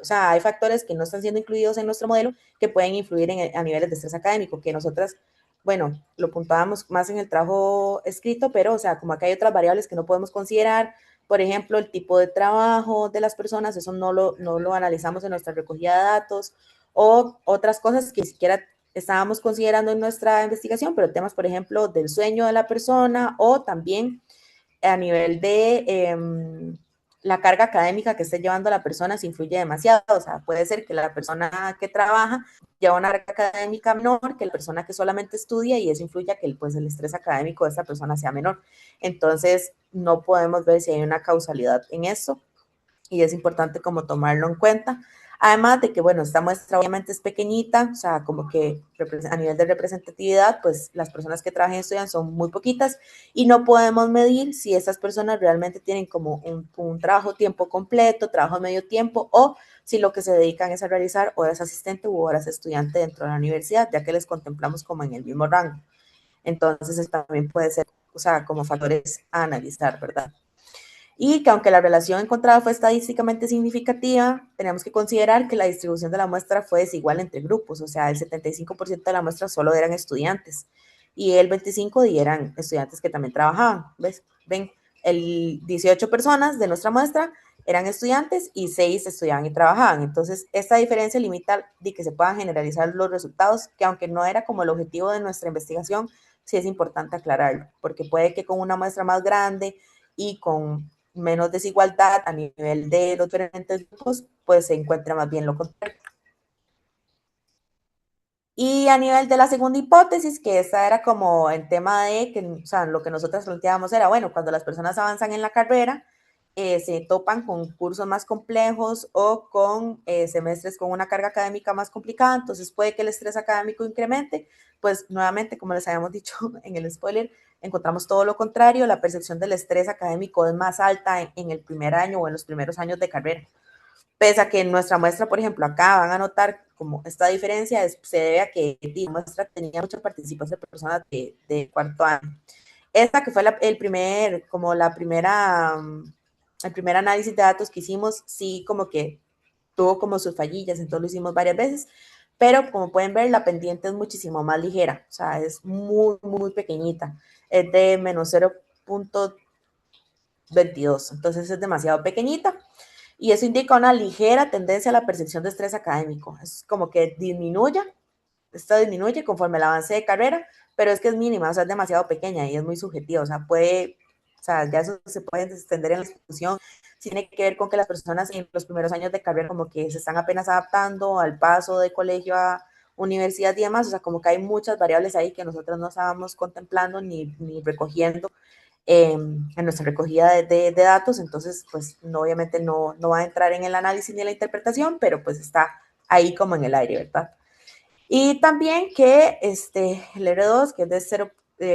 [SPEAKER 5] o sea, hay factores que no están siendo incluidos en nuestro modelo que pueden influir a niveles de estrés académico, que nosotras, bueno, lo puntuábamos más en el trabajo escrito, pero, o sea, como acá hay otras variables que no podemos considerar, por ejemplo, el tipo de trabajo de las personas, eso no lo analizamos en nuestra recogida de datos, o otras cosas que ni siquiera estábamos considerando en nuestra investigación, pero temas, por ejemplo, del sueño de la persona o también a nivel de la carga académica que esté llevando la persona se influye demasiado. O sea, puede ser que la persona que trabaja lleva una carga académica menor que la persona que solamente estudia y eso influye a que pues, el estrés académico de esta persona sea menor. Entonces, no podemos ver si hay una causalidad en eso y es importante como tomarlo en cuenta. Además de que, bueno, esta muestra obviamente es pequeñita, o sea, como que a nivel de representatividad, pues las personas que trabajan y estudian son muy poquitas y no podemos medir si esas personas realmente tienen como un trabajo tiempo completo, trabajo medio tiempo o si lo que se dedican es a realizar horas asistente u horas estudiante dentro de la universidad, ya que les contemplamos como en el mismo rango. Entonces, eso también puede ser, o sea, como factores a analizar, ¿verdad? Y que aunque la relación encontrada fue estadísticamente significativa, tenemos que considerar que la distribución de la muestra fue desigual entre grupos, o sea, el 75% de la muestra solo eran estudiantes y el 25% eran estudiantes que también trabajaban. ¿Ves? Ven, el 18 personas de nuestra muestra eran estudiantes y 6 estudiaban y trabajaban. Entonces, esta diferencia limita de que se puedan generalizar los resultados, que aunque no era como el objetivo de nuestra investigación, sí es importante aclararlo, porque puede que con una muestra más grande y con menos desigualdad a nivel de los diferentes grupos, pues se encuentra más bien lo contrario. Y a nivel de la segunda hipótesis, que esta era como el tema de que, o sea, lo que nosotros planteábamos era, bueno, cuando las personas avanzan en la carrera, se topan con cursos más complejos o con semestres con una carga académica más complicada, entonces puede que el estrés académico incremente, pues nuevamente, como les habíamos dicho en el spoiler, encontramos todo lo contrario, la percepción del estrés académico es más alta en el primer año o en los primeros años de carrera. Pese a que en nuestra muestra, por ejemplo, acá van a notar como esta diferencia se debe a que la muestra tenía mucha participación de personas de cuarto año. Esta que fue el primer análisis de datos que hicimos, sí como que tuvo como sus fallillas, entonces lo hicimos varias veces, pero como pueden ver, la pendiente es muchísimo más ligera, o sea, es muy, muy pequeñita, es de menos 0.22, entonces es demasiado pequeñita y eso indica una ligera tendencia a la percepción de estrés académico. Es como que disminuye conforme el avance de carrera, pero es que es mínima, o sea, es demasiado pequeña y es muy subjetiva, o sea, ya eso se puede extender en la discusión. Tiene que ver con que las personas en los primeros años de carrera como que se están apenas adaptando al paso de colegio a universidad y demás, o sea, como que hay muchas variables ahí que nosotros no estábamos contemplando ni recogiendo en nuestra recogida de datos, entonces pues no, obviamente no va a entrar en el análisis ni en la interpretación, pero pues está ahí como en el aire, ¿verdad? Y también que el R2, que es de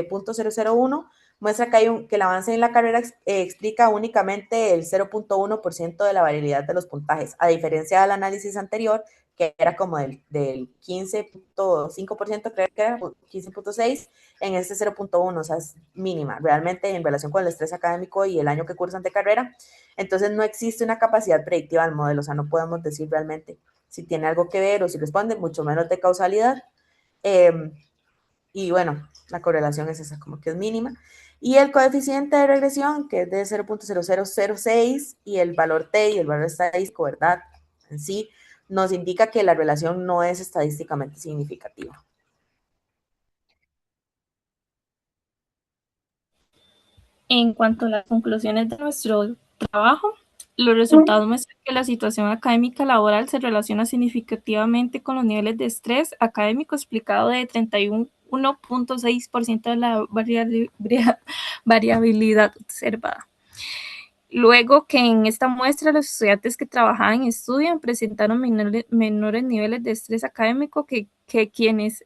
[SPEAKER 5] 0.001, muestra que, que el avance en la carrera explica únicamente el 0.1% de la variabilidad de los puntajes, a diferencia del análisis anterior, que era como del 15.5%, creo que era 15.6%, en este 0.1%, o sea, es mínima, realmente en relación con el estrés académico y el año que cursan de carrera. Entonces no existe una capacidad predictiva del modelo, o sea, no podemos decir realmente si tiene algo que ver o si responde, mucho menos de causalidad. Y bueno, la correlación es esa, como que es mínima. Y el coeficiente de regresión, que es de 0.0006, y el valor T y el valor estadístico, ¿verdad? En sí, nos indica que la relación no es estadísticamente significativa.
[SPEAKER 6] En cuanto a las conclusiones de nuestro trabajo, los resultados muestran que la situación académica laboral se relaciona significativamente con los niveles de estrés académico explicado de 1.6% de la variabilidad observada. Luego que en esta muestra los estudiantes que trabajaban y estudian presentaron menores niveles de estrés académico que quienes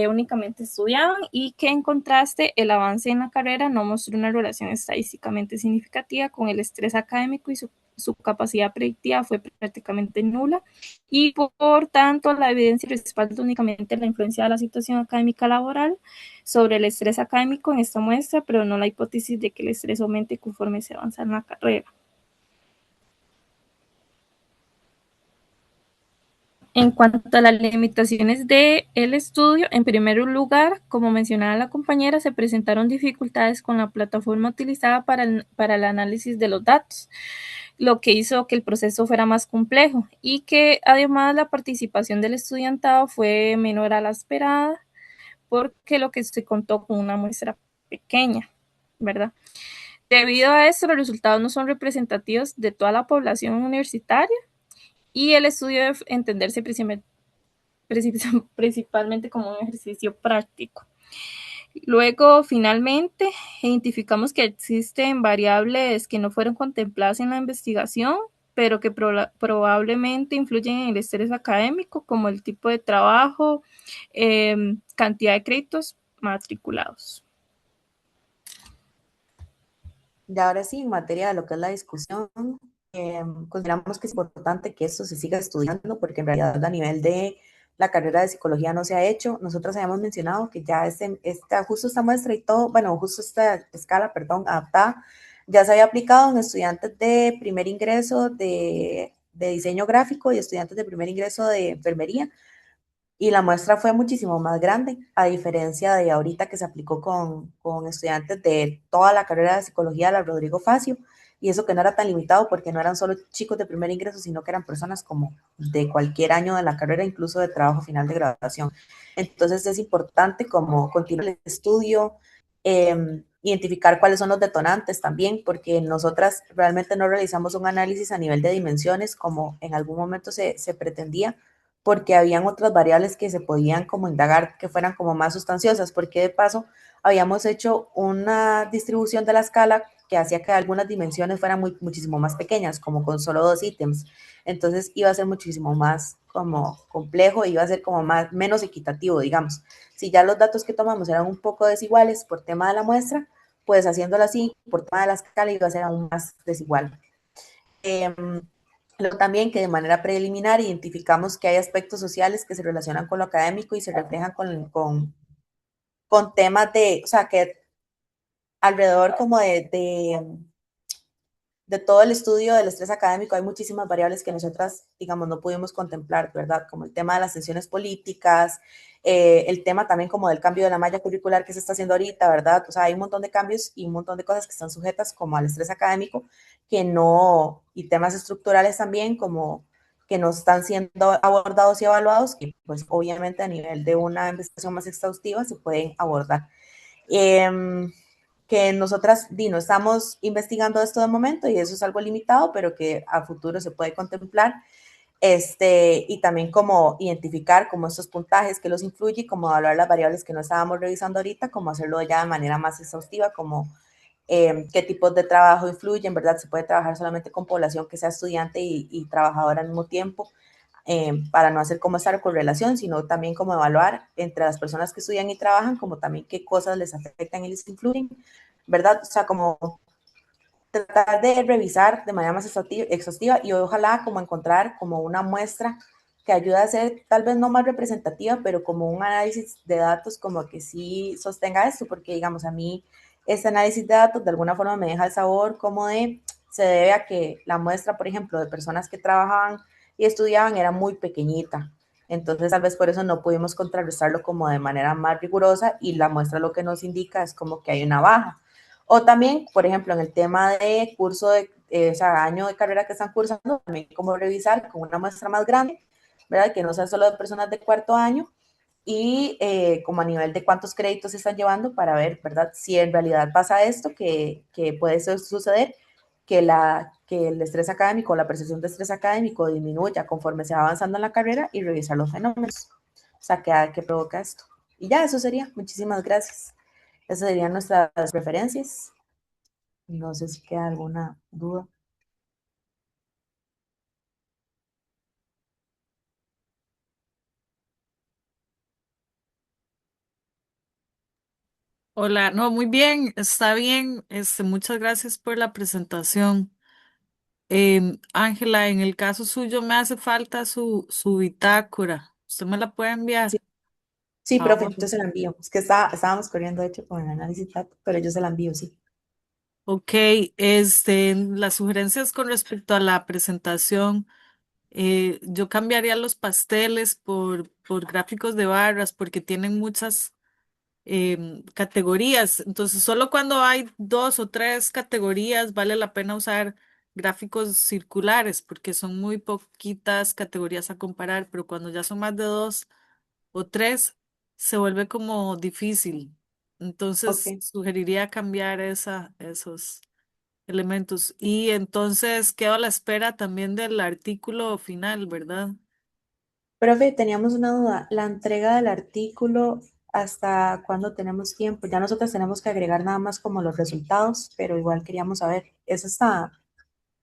[SPEAKER 6] únicamente estudiaban, y que en contraste el avance en la carrera no mostró una relación estadísticamente significativa con el estrés académico, y su capacidad predictiva fue prácticamente nula, y por tanto la evidencia respalda únicamente la influencia de la situación académica laboral sobre el estrés académico en esta muestra, pero no la hipótesis de que el estrés aumente conforme se avanza en la carrera. En cuanto a las limitaciones del estudio, en primer lugar, como mencionaba la compañera, se presentaron dificultades con la plataforma utilizada para el análisis de los datos, lo que hizo que el proceso fuera más complejo, y que además la participación del estudiantado fue menor a la esperada, porque lo que se contó con una muestra pequeña, ¿verdad? Debido a esto, los resultados no son representativos de toda la población universitaria, y el estudio debe entenderse principalmente como un ejercicio práctico. Luego, finalmente, identificamos que existen variables que no fueron contempladas en la investigación, pero que probablemente influyen en el estrés académico, como el tipo de trabajo, cantidad de créditos matriculados.
[SPEAKER 5] Y ahora sí, en materia de lo que es la discusión, consideramos que es importante que esto se siga estudiando, porque en realidad a nivel de la carrera de psicología no se ha hecho. Nosotros habíamos mencionado que ya justo esta muestra y todo, bueno, justo esta escala, perdón, adaptada, ya se había aplicado en estudiantes de primer ingreso de diseño gráfico y estudiantes de primer ingreso de enfermería, y la muestra fue muchísimo más grande, a diferencia de ahorita que se aplicó con estudiantes de toda la carrera de psicología, la Rodrigo Facio, y eso que no era tan limitado porque no eran solo chicos de primer ingreso, sino que eran personas como de cualquier año de la carrera, incluso de trabajo final de graduación. Entonces es importante como continuar el estudio, identificar cuáles son los detonantes también, porque nosotras realmente no realizamos un análisis a nivel de dimensiones como en algún momento se pretendía, porque habían otras variables que se podían como indagar que fueran como más sustanciosas, porque de paso habíamos hecho una distribución de la escala que hacía que algunas dimensiones fueran muchísimo más pequeñas, como con solo 2 ítems. Entonces iba a ser muchísimo más como complejo, iba a ser como menos equitativo, digamos. Si ya los datos que tomamos eran un poco desiguales por tema de la muestra, pues haciéndolo así, por tema de la escala, iba a ser aún más desigual. Luego también que de manera preliminar identificamos que hay aspectos sociales que se relacionan con lo académico y se reflejan con temas de, o sea, que alrededor como de todo el estudio del estrés académico hay muchísimas variables que nosotras, digamos, no pudimos contemplar, ¿verdad? Como el tema de las tensiones políticas, el tema también como del cambio de la malla curricular que se está haciendo ahorita, ¿verdad? O sea, hay un montón de cambios y un montón de cosas que están sujetas como al estrés académico que no, y temas estructurales también como que no están siendo abordados y evaluados, que pues obviamente a nivel de una investigación más exhaustiva se pueden abordar. Que nosotras no estamos investigando esto de momento y eso es algo limitado, pero que a futuro se puede contemplar, y también como identificar como estos puntajes que los influye, como evaluar las variables que no estábamos revisando ahorita, como hacerlo ya de manera más exhaustiva, como qué tipos de trabajo influyen, ¿verdad? Se puede trabajar solamente con población que sea estudiante y trabajadora al mismo tiempo, para no hacer como esta correlación, sino también como evaluar entre las personas que estudian y trabajan, como también qué cosas les afectan y les influyen, ¿verdad? O sea, como tratar de revisar de manera más exhaustiva y ojalá como encontrar como una muestra que ayude a ser tal vez no más representativa, pero como un análisis de datos como que sí sostenga esto, porque digamos a mí este análisis de datos de alguna forma me deja el sabor como de, se debe a que la muestra, por ejemplo, de personas que trabajaban y estudiaban era muy pequeñita. Entonces, tal vez por eso no pudimos contrarrestarlo como de manera más rigurosa y la muestra lo que nos indica es como que hay una baja. O también, por ejemplo, en el tema de curso de, o sea, año de carrera que están cursando, también como revisar con una muestra más grande, ¿verdad? Que no sea solo de personas de cuarto año y como a nivel de cuántos créditos se están llevando para ver, ¿verdad? Si en realidad pasa esto, que puede suceder, que el estrés académico, la percepción de estrés académico disminuya conforme se va avanzando en la carrera y revisar los fenómenos. O sea, ¿qué provoca esto? Y ya, eso sería. Muchísimas gracias. Esas serían nuestras preferencias. No sé si queda alguna duda.
[SPEAKER 1] Hola, no, muy bien, está bien. Muchas gracias por la presentación. Ángela, en el caso suyo me hace falta su bitácora. ¿Usted me la puede
[SPEAKER 5] Sí,
[SPEAKER 1] enviar
[SPEAKER 5] sí, profe,
[SPEAKER 1] ahora?
[SPEAKER 5] yo se la envío. Es que estábamos corriendo, de hecho, con el análisis, pero yo se la envío, sí.
[SPEAKER 1] Ok, las sugerencias con respecto a la presentación, yo cambiaría los pasteles por gráficos de barras porque tienen muchas categorías. Entonces, solo cuando hay dos o tres categorías vale la pena usar gráficos circulares porque son muy poquitas categorías a comparar, pero cuando ya son más de dos o tres, se vuelve como difícil.
[SPEAKER 5] Ok.
[SPEAKER 1] Entonces, sugeriría cambiar esos elementos. Y entonces quedo a la espera también del artículo final, ¿verdad?
[SPEAKER 5] Profe, teníamos una duda. La entrega del artículo, ¿hasta cuándo tenemos tiempo? Ya nosotros tenemos que agregar nada más como los resultados, pero igual queríamos saber. ¿Es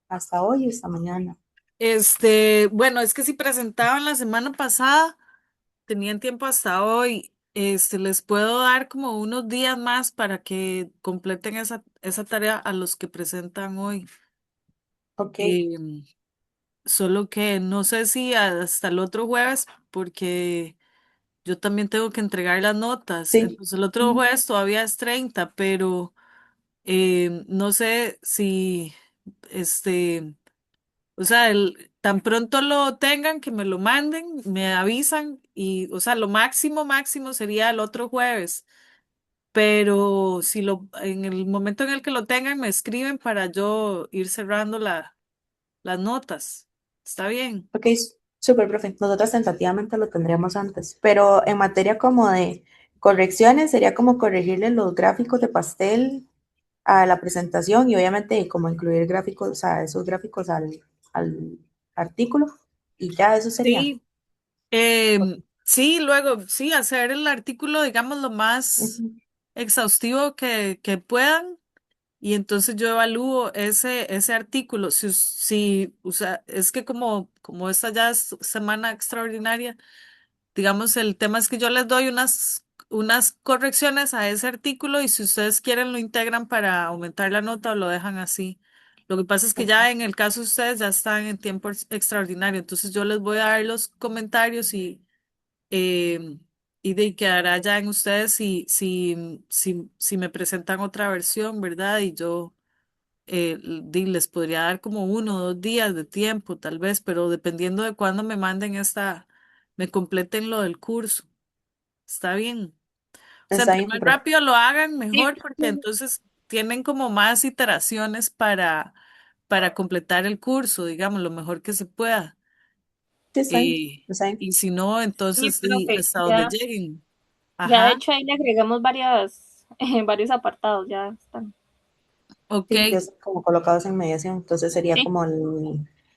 [SPEAKER 5] hasta hoy o hasta mañana?
[SPEAKER 1] Bueno, es que si presentaban la semana pasada, tenían tiempo hasta hoy. Les puedo dar como unos días más para que completen esa tarea a los que presentan hoy.
[SPEAKER 5] Ok,
[SPEAKER 1] Em, Solo que no sé si hasta el otro jueves, porque yo también tengo que entregar las notas.
[SPEAKER 5] sí.
[SPEAKER 1] Entonces el otro
[SPEAKER 5] Ujú.
[SPEAKER 1] jueves todavía es 30, pero no sé si, este, o sea, tan pronto lo tengan, que me lo manden, me avisan y, o sea, lo máximo, máximo sería el otro jueves. Pero si en el momento en el que lo tengan, me escriben para yo ir cerrando las notas. ¿Está bien?
[SPEAKER 5] Ok, súper, profe. Nosotros tentativamente lo tendríamos antes, pero en materia como de correcciones, sería como corregirle los gráficos de pastel a la presentación y obviamente como incluir gráficos, o sea, esos gráficos al artículo y ya eso sería.
[SPEAKER 1] Sí.
[SPEAKER 5] Ok.
[SPEAKER 1] Sí, luego, sí, hacer el artículo, digamos, lo más
[SPEAKER 5] Ujú.
[SPEAKER 1] exhaustivo que puedan. Y entonces yo evalúo ese artículo. Si, o sea, es que como esta ya es semana extraordinaria, digamos, el tema es que yo les doy unas correcciones a ese artículo y si ustedes quieren lo integran para aumentar la nota o lo dejan así. Lo que pasa es que ya en el caso de ustedes ya están en tiempo extraordinario, entonces yo les voy a dar los comentarios eh, y de quedará ya en ustedes si me presentan otra versión, ¿verdad? Y yo les podría dar como 1 o 2 días de tiempo, tal vez, pero dependiendo de cuándo me manden me completen lo del curso. Está bien. O sea,
[SPEAKER 5] Está
[SPEAKER 1] entre
[SPEAKER 5] bien,
[SPEAKER 1] más
[SPEAKER 5] profe.
[SPEAKER 1] rápido lo hagan,
[SPEAKER 6] Sí,
[SPEAKER 1] mejor, porque entonces tienen como más iteraciones para completar el curso, digamos, lo mejor que se pueda.
[SPEAKER 5] Sí, está bien,
[SPEAKER 1] Eh,
[SPEAKER 5] está bien.
[SPEAKER 1] y si no,
[SPEAKER 6] sí,
[SPEAKER 1] entonces
[SPEAKER 6] profe,
[SPEAKER 1] hasta donde lleguen.
[SPEAKER 6] ya de
[SPEAKER 1] Ajá,
[SPEAKER 6] hecho ahí le agregamos varios apartados, ya están.
[SPEAKER 1] ok,
[SPEAKER 5] Sí, ya están como colocados en mediación, entonces sería
[SPEAKER 6] Sí,
[SPEAKER 5] como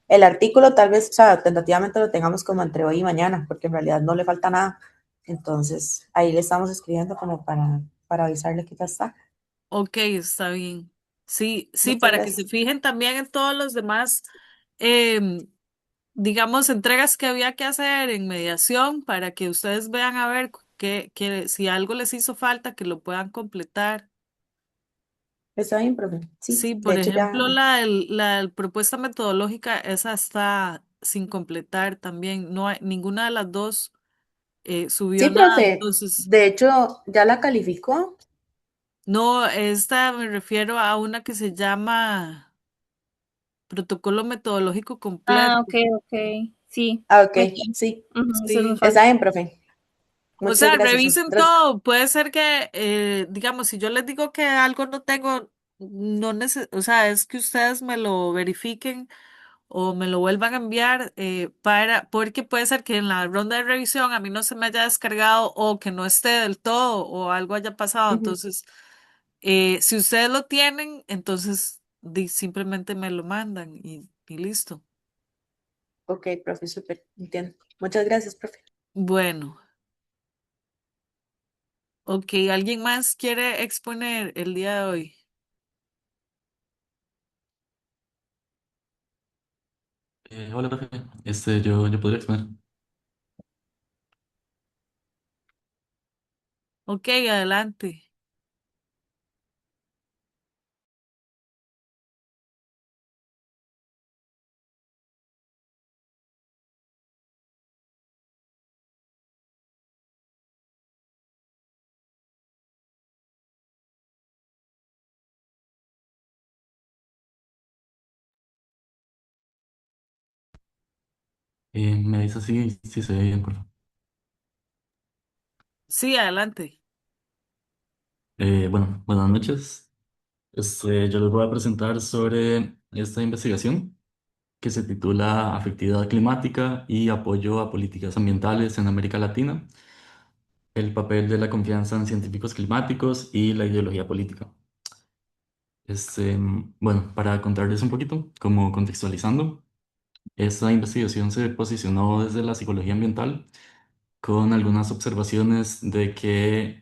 [SPEAKER 5] el artículo, tal vez, o sea, tentativamente lo tengamos como entre hoy y mañana, porque en realidad no le falta nada. Entonces, ahí le estamos escribiendo como para avisarle que ya está.
[SPEAKER 1] ok, está bien. Sí, sí,
[SPEAKER 5] Muchas
[SPEAKER 1] para que se
[SPEAKER 5] gracias.
[SPEAKER 1] fijen también en todos los demás, em, digamos, entregas que había que hacer en mediación, para que ustedes vean a ver que si algo les hizo falta, que lo puedan completar.
[SPEAKER 5] Está bien, profe. Sí,
[SPEAKER 1] Sí,
[SPEAKER 5] de
[SPEAKER 1] por
[SPEAKER 5] hecho ya.
[SPEAKER 1] ejemplo, la propuesta metodológica, esa está sin completar también. No hay, ninguna de las dos subió
[SPEAKER 5] Sí,
[SPEAKER 1] nada.
[SPEAKER 5] profe.
[SPEAKER 1] Entonces,
[SPEAKER 5] De hecho, ya la calificó.
[SPEAKER 1] no, esta me refiero a una que se llama protocolo metodológico
[SPEAKER 6] ah,
[SPEAKER 1] completo.
[SPEAKER 6] ok, ok, sí,
[SPEAKER 5] Ah, ok,
[SPEAKER 6] aquí,
[SPEAKER 5] sí.
[SPEAKER 6] ujú, eso nos
[SPEAKER 1] Sí.
[SPEAKER 5] Está
[SPEAKER 6] falta.
[SPEAKER 5] bien, profe.
[SPEAKER 1] O
[SPEAKER 5] Muchas
[SPEAKER 1] sea,
[SPEAKER 5] gracias.
[SPEAKER 1] revisen
[SPEAKER 5] Nosotros,
[SPEAKER 1] todo. Puede ser que, digamos, si yo les digo que algo no tengo, o sea, es que ustedes me lo verifiquen o me lo vuelvan a enviar porque puede ser que en la ronda de revisión a mí no se me haya descargado o que no esté del todo o algo haya pasado.
[SPEAKER 5] ujú.
[SPEAKER 1] Entonces, si ustedes lo tienen, entonces simplemente me lo mandan y listo.
[SPEAKER 5] Ok, profe, súper. Entiendo. Muchas gracias, profe.
[SPEAKER 1] Bueno. Ok, ¿alguien más quiere exponer el día de hoy?
[SPEAKER 7] Hola, profe. Yo podría exponer.
[SPEAKER 1] Ok, adelante.
[SPEAKER 7] Me dice si se ve bien, por favor.
[SPEAKER 1] Sí, adelante.
[SPEAKER 7] Bueno, buenas noches. Yo les voy a presentar sobre esta investigación que se titula Afectividad climática y apoyo a políticas ambientales en América Latina, el papel de la confianza en científicos climáticos y la ideología política. Bueno, para contarles un poquito, como contextualizando, esta investigación se posicionó desde la psicología ambiental con algunas observaciones de que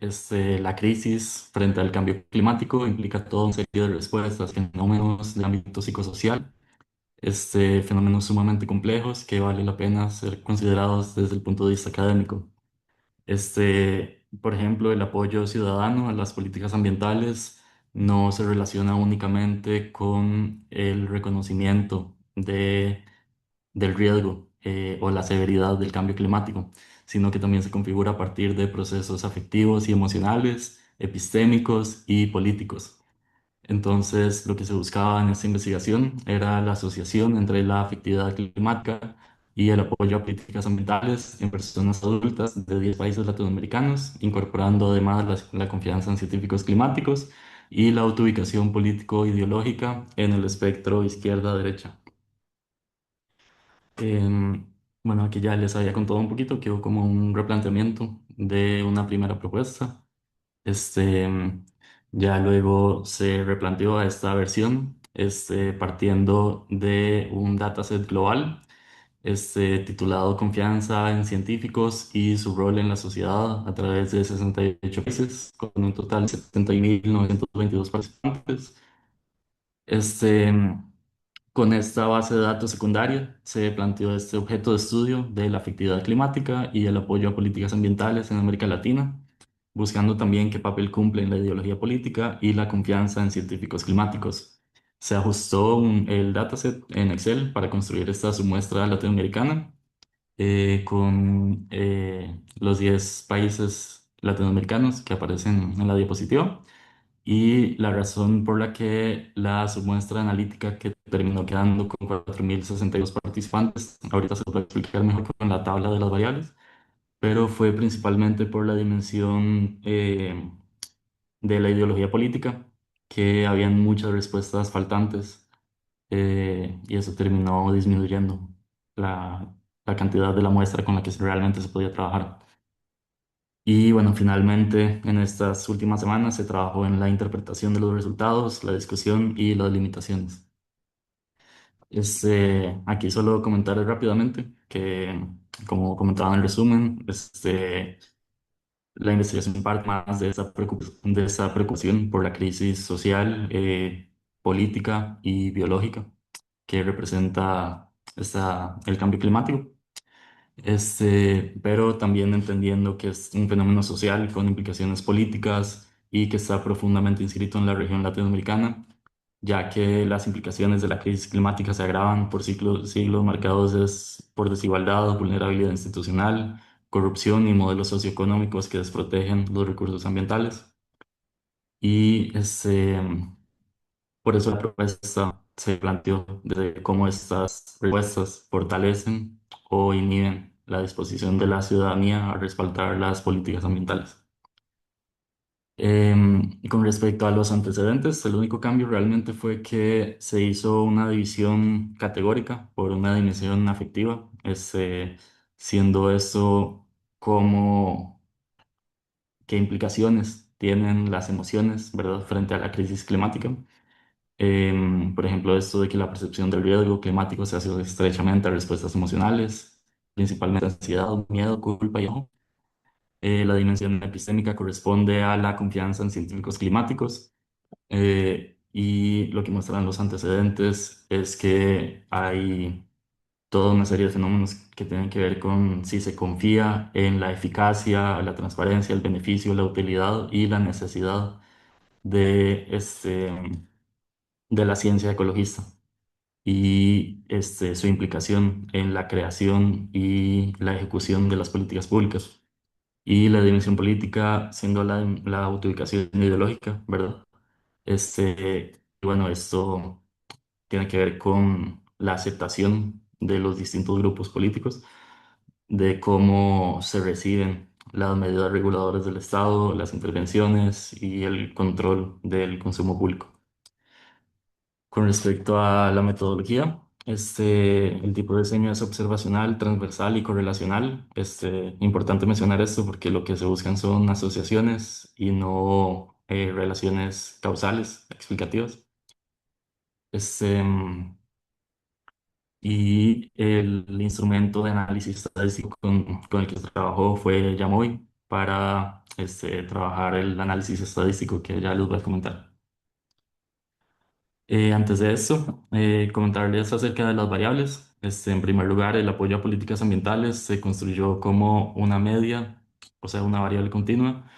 [SPEAKER 7] la crisis frente al cambio climático implica toda una serie de respuestas, fenómenos de ámbito psicosocial, fenómenos sumamente complejos que vale la pena ser considerados desde el punto de vista académico. Por ejemplo, el apoyo ciudadano a las políticas ambientales no se relaciona únicamente con el reconocimiento del riesgo o la severidad del cambio climático, sino que también se configura a partir de procesos afectivos y emocionales, epistémicos y políticos. Entonces, lo que se buscaba en esta investigación era la asociación entre la afectividad climática y el apoyo a políticas ambientales en personas adultas de 10 países latinoamericanos, incorporando además la confianza en científicos climáticos y la autoubicación político-ideológica en el espectro izquierda-derecha. Em, bueno, aquí ya les había contado un poquito, que hubo como un replanteamiento de una primera propuesta. Este, ya luego se replanteó a esta versión, partiendo de un dataset global, titulado Confianza en científicos y su rol en la sociedad a través de 68 países, con un total de 70.922 participantes. Este, con esta base de datos secundaria se planteó este objeto de estudio de la afectividad climática y el apoyo a políticas ambientales en América Latina, buscando también qué papel cumplen la ideología política y la confianza en científicos climáticos. Se ajustó el dataset en Excel para construir esta submuestra latinoamericana con los 10 países latinoamericanos que aparecen en la diapositiva. Y la razón por la que la submuestra analítica que terminó quedando con 4.062 participantes, ahorita se puede explicar mejor con la tabla de las variables, pero fue principalmente por la dimensión de la ideología política, que habían muchas respuestas faltantes y eso terminó disminuyendo la, la cantidad de la muestra con la que realmente se podía trabajar. Y bueno, finalmente en estas últimas semanas se trabajó en la interpretación de los resultados, la discusión y las limitaciones. Aquí solo comentar rápidamente que, como comentaba en el resumen, la investigación parte más de esa preocupación por la crisis social, política y biológica que representa el cambio climático, pero también entendiendo que es un fenómeno social con implicaciones políticas y que está profundamente inscrito en la región latinoamericana, ya que las implicaciones de la crisis climática se agravan por siglos marcados por desigualdad, vulnerabilidad institucional, corrupción y modelos socioeconómicos que desprotegen los recursos ambientales. Y por eso la propuesta se planteó de cómo estas respuestas fortalecen o inhiben la disposición de la ciudadanía a respaldar las políticas ambientales. Y con respecto a los antecedentes, el único cambio realmente fue que se hizo una división categórica por una dimensión afectiva, siendo eso como qué implicaciones tienen las emociones, ¿verdad?, frente a la crisis climática. Por ejemplo, esto de que la percepción del riesgo climático se asocia estrechamente a respuestas emocionales, principalmente ansiedad, miedo, culpa y enojo. La dimensión epistémica corresponde a la confianza en científicos climáticos. Y lo que muestran los antecedentes es que hay toda una serie de fenómenos que tienen que ver con si se confía en la eficacia, la transparencia, el beneficio, la utilidad y la necesidad de, de la ciencia ecologista y su implicación en la creación y la ejecución de las políticas públicas. Y la dimensión política siendo la autoubicación ideológica, ¿verdad? Bueno, esto tiene que ver con la aceptación de los distintos grupos políticos, de cómo se reciben las medidas reguladoras del Estado, las intervenciones y el control del consumo público. Con respecto a la metodología, el tipo de diseño es observacional, transversal y correlacional. Importante mencionar esto porque lo que se buscan son asociaciones y no relaciones causales explicativas. Este, mm, y el instrumento de análisis estadístico con el que se trabajó fue Yamoy para trabajar el análisis estadístico que ya les voy a comentar. Antes de eso, comentarles acerca de las variables. En primer lugar, el apoyo a políticas ambientales se construyó como una media, o sea, una variable continua,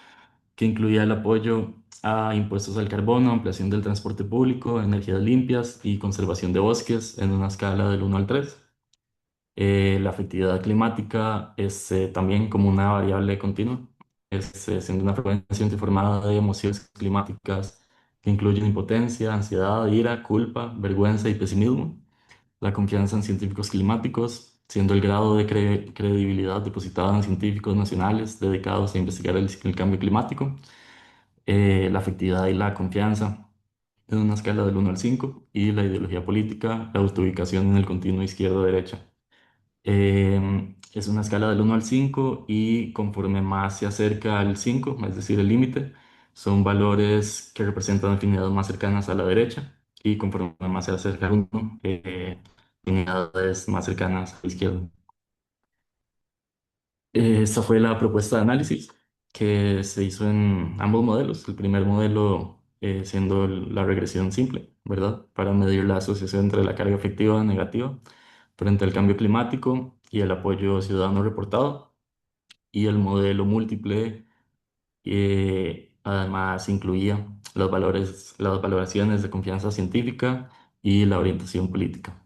[SPEAKER 7] que incluía el apoyo a impuestos al carbono, ampliación del transporte público, energías limpias y conservación de bosques en una escala del 1 al 3. La afectividad climática es también como una variable continua, siendo una frecuencia informada de emociones climáticas que incluyen impotencia, ansiedad, ira, culpa, vergüenza y pesimismo. La confianza en científicos climáticos, siendo el grado de credibilidad depositada en científicos nacionales dedicados a investigar el cambio climático. La afectividad y la confianza en una escala del 1 al 5. Y la ideología política, la autoubicación en el continuo izquierda-derecha. Es una escala del 1 al 5 y conforme más se acerca al 5, es decir, el límite, son valores que representan afinidades más cercanas a la derecha y conforme más se acerca al 1, afinidades más cercanas a la izquierda. Esta fue la propuesta de análisis que se hizo en ambos modelos. El primer modelo siendo la regresión simple, ¿verdad? Para medir la asociación entre la carga efectiva negativa frente al cambio climático y el apoyo ciudadano reportado. Y el modelo múltiple además incluía las valoraciones de confianza científica y la orientación política.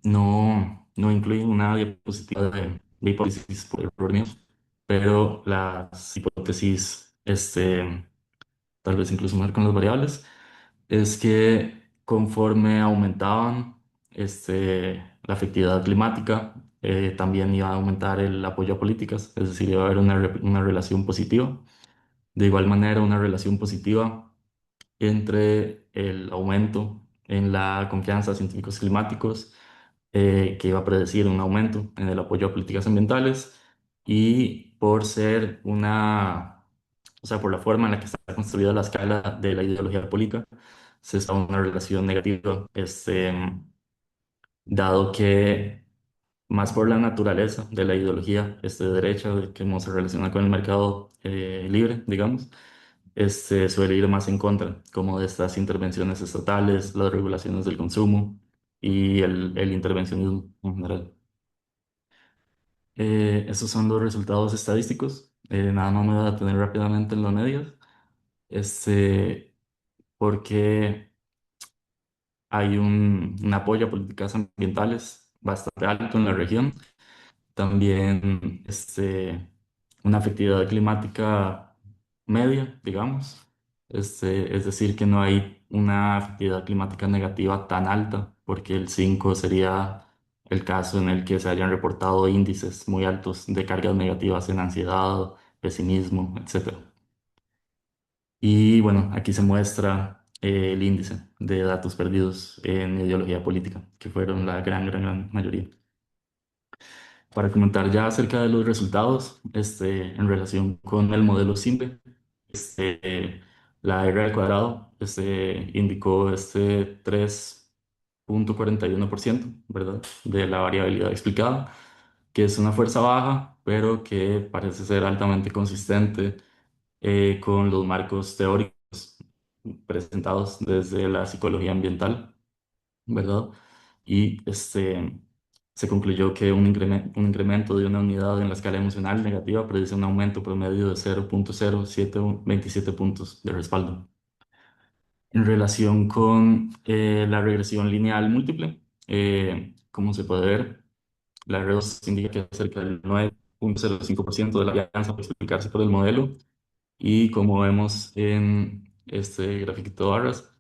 [SPEAKER 7] No incluye una diapositiva de hipótesis por error mío, pero las hipótesis, tal vez incluso más con las variables, es que conforme aumentaban la efectividad climática, también iba a aumentar el apoyo a políticas, es decir, iba a haber una relación positiva. De igual manera, una relación positiva entre el aumento en la confianza de científicos climáticos, que iba a predecir un aumento en el apoyo a políticas ambientales, y por ser o sea, por la forma en la que está construida la escala de la ideología política, se está una relación negativa, dado que más por la naturaleza de la ideología de derecha, de cómo se relaciona con el mercado libre, digamos, suele ir más en contra, como de estas intervenciones estatales, las regulaciones del consumo y el intervencionismo en general. Esos son los resultados estadísticos. Nada más me voy a detener rápidamente en las medias, porque hay un apoyo a políticas ambientales bastante alto en la región. También una efectividad climática media, digamos. Es decir, que no hay una efectividad climática negativa tan alta, porque el 5 sería el caso en el que se hayan reportado índices muy altos de cargas negativas en ansiedad, pesimismo, etc. Y bueno, aquí se muestra el índice de datos perdidos en ideología política, que fueron la gran mayoría. Para comentar ya acerca de los resultados, en relación con el modelo simple, la R al cuadrado, indicó 3,41%, ¿verdad? De la variabilidad explicada. que es una fuerza baja, pero que parece ser altamente consistente con los marcos teóricos presentados desde la psicología ambiental, ¿verdad? Y se concluyó que un incremento de una unidad en la escala emocional negativa predice un aumento promedio de 0,0727 puntos de respaldo. En relación con la regresión lineal múltiple, como se puede ver, la R2 indica que cerca del 9,05% de la alianza puede explicarse por el modelo y como vemos en este grafiquito de barras,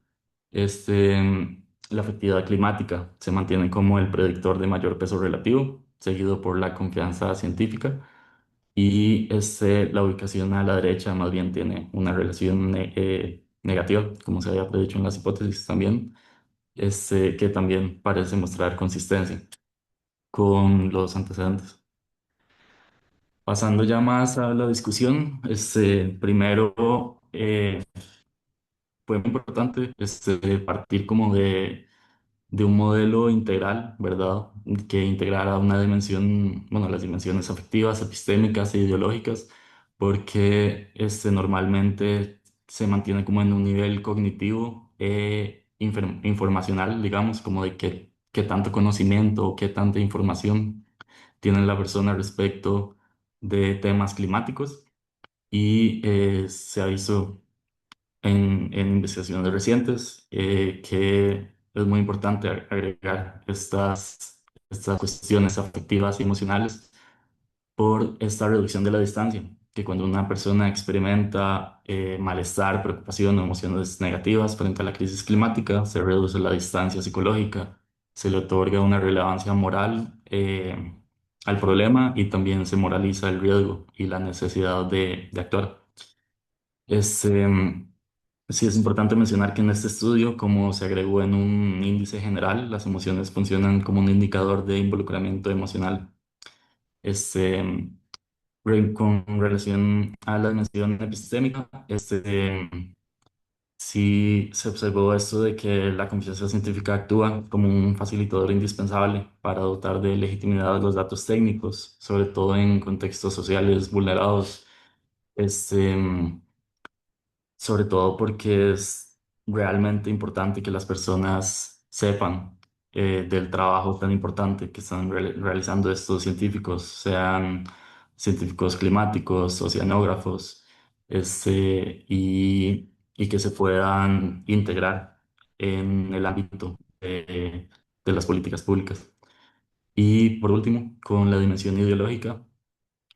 [SPEAKER 7] la efectividad climática se mantiene como el predictor de mayor peso relativo, seguido por la confianza científica. Y la ubicación a la derecha más bien tiene una relación negativa, como se había predicho en las hipótesis también, que también parece mostrar consistencia con los antecedentes. Pasando ya más a la discusión, primero fue muy importante partir como de un modelo integral, ¿verdad? Que integrara una dimensión, bueno, las dimensiones afectivas, epistémicas e ideológicas, porque normalmente se mantiene como en un nivel cognitivo informacional, digamos, como de qué tanto conocimiento o qué tanta información tiene la persona respecto de temas climáticos. Y se ha visto en investigaciones recientes, que es muy importante agregar estas cuestiones afectivas y emocionales por esta reducción de la distancia, que cuando una persona experimenta malestar, preocupación o emociones negativas frente a la crisis climática, se reduce la distancia psicológica, se le otorga una relevancia moral al problema y también se moraliza el riesgo y la necesidad de actuar. Este, Sí, es importante mencionar que en este estudio, como se agregó en un índice general, las emociones funcionan como un indicador de involucramiento emocional. Con relación a la dimensión epistémica, sí se observó esto de que la confianza científica actúa como un facilitador indispensable para dotar de legitimidad a los datos técnicos, sobre todo en contextos sociales vulnerados. Este, Sobre todo porque es realmente importante que las personas sepan del trabajo tan importante que están realizando estos científicos, sean científicos climáticos, oceanógrafos, y que se puedan integrar en el ámbito de las políticas públicas. Y por último, con la dimensión ideológica.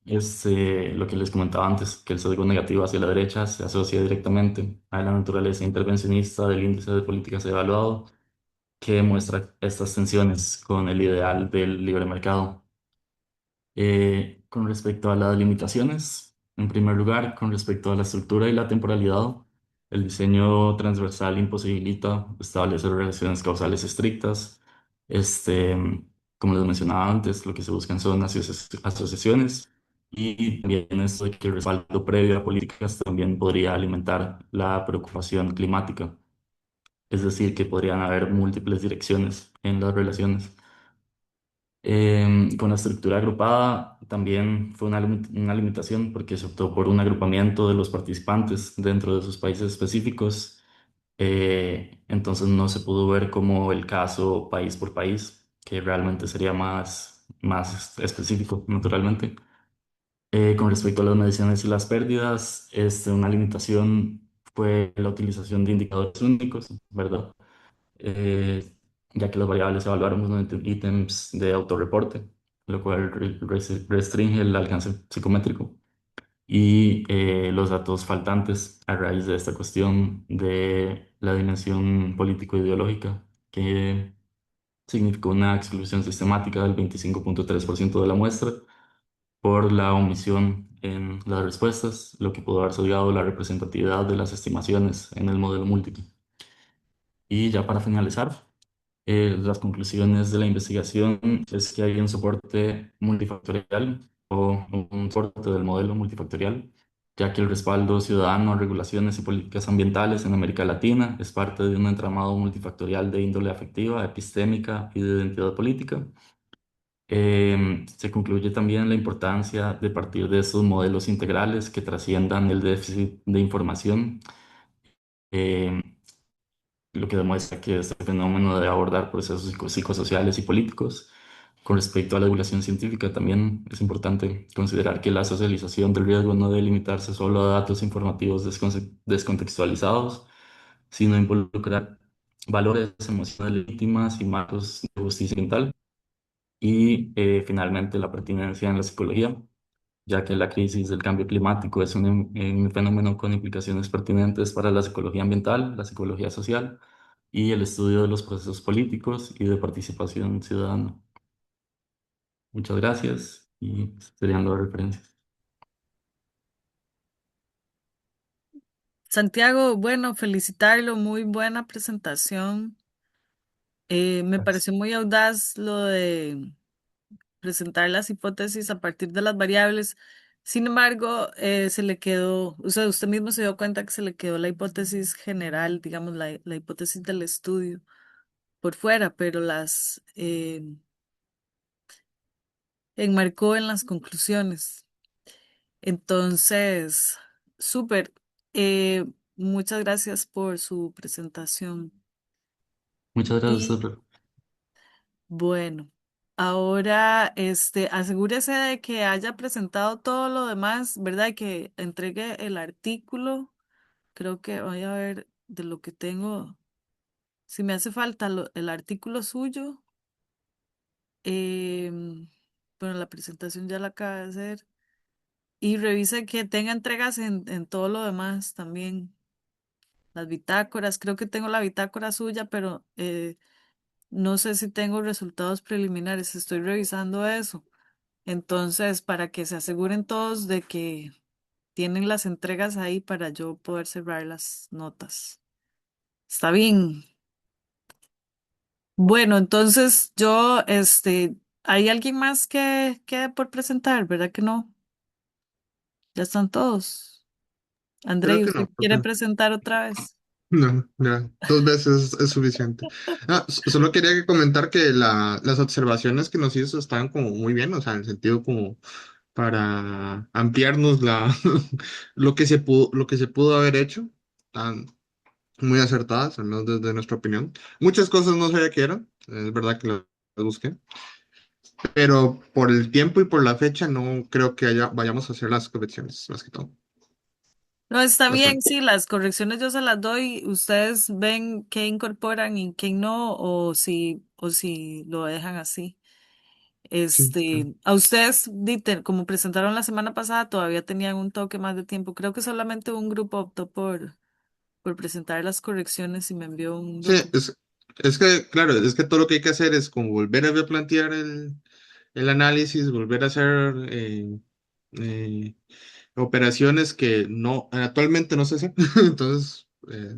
[SPEAKER 7] Es lo que les comentaba antes, que el sesgo negativo hacia la derecha se asocia directamente a la naturaleza intervencionista del índice de políticas evaluado, que muestra estas tensiones con el ideal del libre mercado. Con respecto a las limitaciones, en primer lugar, con respecto a la estructura y la temporalidad, el diseño transversal imposibilita establecer relaciones causales estrictas. Este, Como les mencionaba antes, lo que se buscan son asociaciones y también esto de que el respaldo previo a políticas también podría alimentar la preocupación climática. Es decir, que podrían haber múltiples direcciones en las relaciones. Con la estructura agrupada también fue una limitación porque se optó por un agrupamiento de los participantes dentro de sus países específicos. Entonces no se pudo ver como el caso país por país, que realmente sería más específico, naturalmente. Con respecto a las mediciones y las pérdidas, una limitación fue la utilización de indicadores únicos, ¿verdad? eh, ya que las variables se evaluaron con ítems de autorreporte, lo cual restringe el alcance psicométrico. Y los datos faltantes a raíz de esta cuestión de la dimensión político-ideológica, que significó una exclusión sistemática del 25,3% de la muestra por la omisión en las respuestas, lo que pudo haber sesgado la representatividad de las estimaciones en el modelo múltiple. Y ya para finalizar, las conclusiones de la investigación es que hay un soporte multifactorial o un soporte del modelo multifactorial, ya que el respaldo ciudadano a regulaciones y políticas ambientales en América Latina es parte de un entramado multifactorial de índole afectiva, epistémica y de identidad política. Se concluye también la importancia de partir de estos modelos integrales que trasciendan el déficit de información, eh, lo que demuestra que este fenómeno debe abordar procesos psicosociales y políticos. Con respecto a la divulgación científica, también es importante considerar que la socialización del riesgo no debe limitarse solo a datos informativos descontextualizados, sino involucrar valores emocionales legítimas y marcos de justicia ambiental. Y finalmente la pertinencia en la psicología, ya que la crisis del cambio climático es un fenómeno con implicaciones pertinentes para la psicología ambiental, la psicología social y el estudio de los procesos políticos y de participación ciudadana. Muchas gracias y serían las referencias.
[SPEAKER 1] Santiago, bueno, felicitarlo, muy buena presentación. Me
[SPEAKER 7] Gracias.
[SPEAKER 1] pareció muy audaz lo de presentar las hipótesis a partir de las variables. Sin embargo, se le quedó, o sea, usted mismo se dio cuenta que se le quedó la hipótesis general, digamos, la hipótesis del estudio por fuera, pero las enmarcó en las conclusiones. Entonces, súper. eh, Muchas gracias por su presentación.
[SPEAKER 7] Muchas gracias.
[SPEAKER 1] Y bueno, ahora asegúrese de que haya presentado todo lo demás, ¿verdad? Y que entregue el artículo. Creo que voy a ver de lo que tengo. Si me hace falta el artículo suyo, em, bueno, la presentación ya la acaba de hacer. Y revise que tenga entregas en todo lo demás también. Las bitácoras, creo que tengo la bitácora suya, pero no sé si tengo resultados preliminares. Estoy revisando eso. Entonces, para que se aseguren todos de que tienen las entregas ahí para yo poder cerrar las notas. Está bien. Bueno, entonces ¿hay alguien más que quede por presentar? ¿Verdad que no? Ya están todos.
[SPEAKER 4] Creo
[SPEAKER 1] Andrei,
[SPEAKER 4] que
[SPEAKER 1] ¿usted
[SPEAKER 4] no,
[SPEAKER 1] quiere
[SPEAKER 4] profe.
[SPEAKER 1] presentar otra vez?
[SPEAKER 4] No, ya, 2 veces es suficiente. Solo quería que comentar que las observaciones que nos hizo estaban como muy bien, o sea, en el sentido como para ampliarnos lo que se pudo haber hecho, están muy acertadas, al menos desde nuestra opinión. Muchas cosas no sabía que eran, es verdad que las busqué, pero por el tiempo y por la fecha no creo que vayamos a hacer las correcciones, más que todo.
[SPEAKER 1] No, está bien,
[SPEAKER 4] Bastante.
[SPEAKER 1] sí, las correcciones yo se las doy. Ustedes ven qué incorporan y qué no, o si lo dejan así.
[SPEAKER 4] Sí, claro.
[SPEAKER 1] A ustedes, como presentaron la semana pasada, todavía tenían un toque más de tiempo. Creo que solamente un grupo optó por presentar las correcciones y me envió un
[SPEAKER 4] Sí,
[SPEAKER 1] documento.
[SPEAKER 4] es que, claro, es que todo lo que hay que hacer es como volver a replantear el análisis, volver a hacer eh, operaciones que no, actualmente no se hacen. Entonces,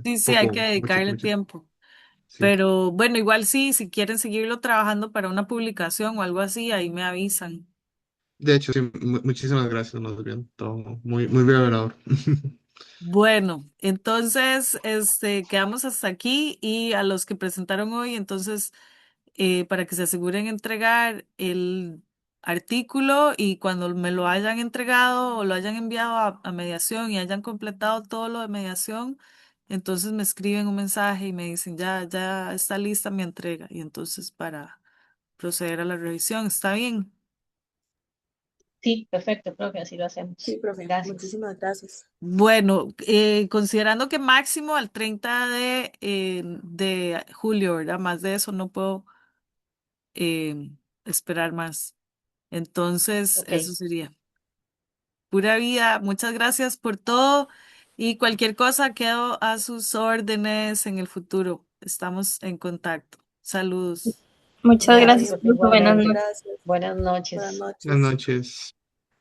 [SPEAKER 1] Sí, sí, hay que
[SPEAKER 4] poco, mucho,
[SPEAKER 1] dedicarle
[SPEAKER 4] mucho.
[SPEAKER 1] tiempo.
[SPEAKER 4] Sí.
[SPEAKER 1] Pero bueno, igual sí, si quieren seguirlo trabajando para una publicación o algo así, ahí me avisan.
[SPEAKER 4] De hecho, sí, muchísimas gracias, más bien. Todo muy, muy revelador.
[SPEAKER 1] Bueno, entonces, quedamos hasta aquí y a los que presentaron hoy, entonces, para que se aseguren entregar el artículo y cuando me lo hayan entregado o lo hayan enviado a mediación y hayan completado todo lo de mediación, entonces me escriben un mensaje y me dicen, ya está lista mi entrega y entonces para proceder a la revisión, ¿está bien?
[SPEAKER 3] Sí, perfecto, profe, así lo
[SPEAKER 5] Sí,
[SPEAKER 3] hacemos.
[SPEAKER 5] profe,
[SPEAKER 3] Gracias.
[SPEAKER 5] muchísimas gracias.
[SPEAKER 1] Bueno, considerando que máximo al 30 de julio, ¿verdad? Más de eso no puedo eh, esperar más. Entonces,
[SPEAKER 3] Ok,
[SPEAKER 1] eso sería. Pura vida, muchas gracias por todo y cualquier cosa quedo a sus órdenes en el futuro. Estamos en contacto. Saludos.
[SPEAKER 6] Muchas
[SPEAKER 5] Está
[SPEAKER 3] gracias,
[SPEAKER 6] gracias,
[SPEAKER 5] bien,
[SPEAKER 3] profe,
[SPEAKER 6] profe. Buenas
[SPEAKER 5] muchas
[SPEAKER 3] igualmente.
[SPEAKER 6] noches.
[SPEAKER 5] gracias.
[SPEAKER 3] Buenas
[SPEAKER 5] Buenas
[SPEAKER 3] noches.
[SPEAKER 4] Buenas
[SPEAKER 5] noches.
[SPEAKER 4] noches.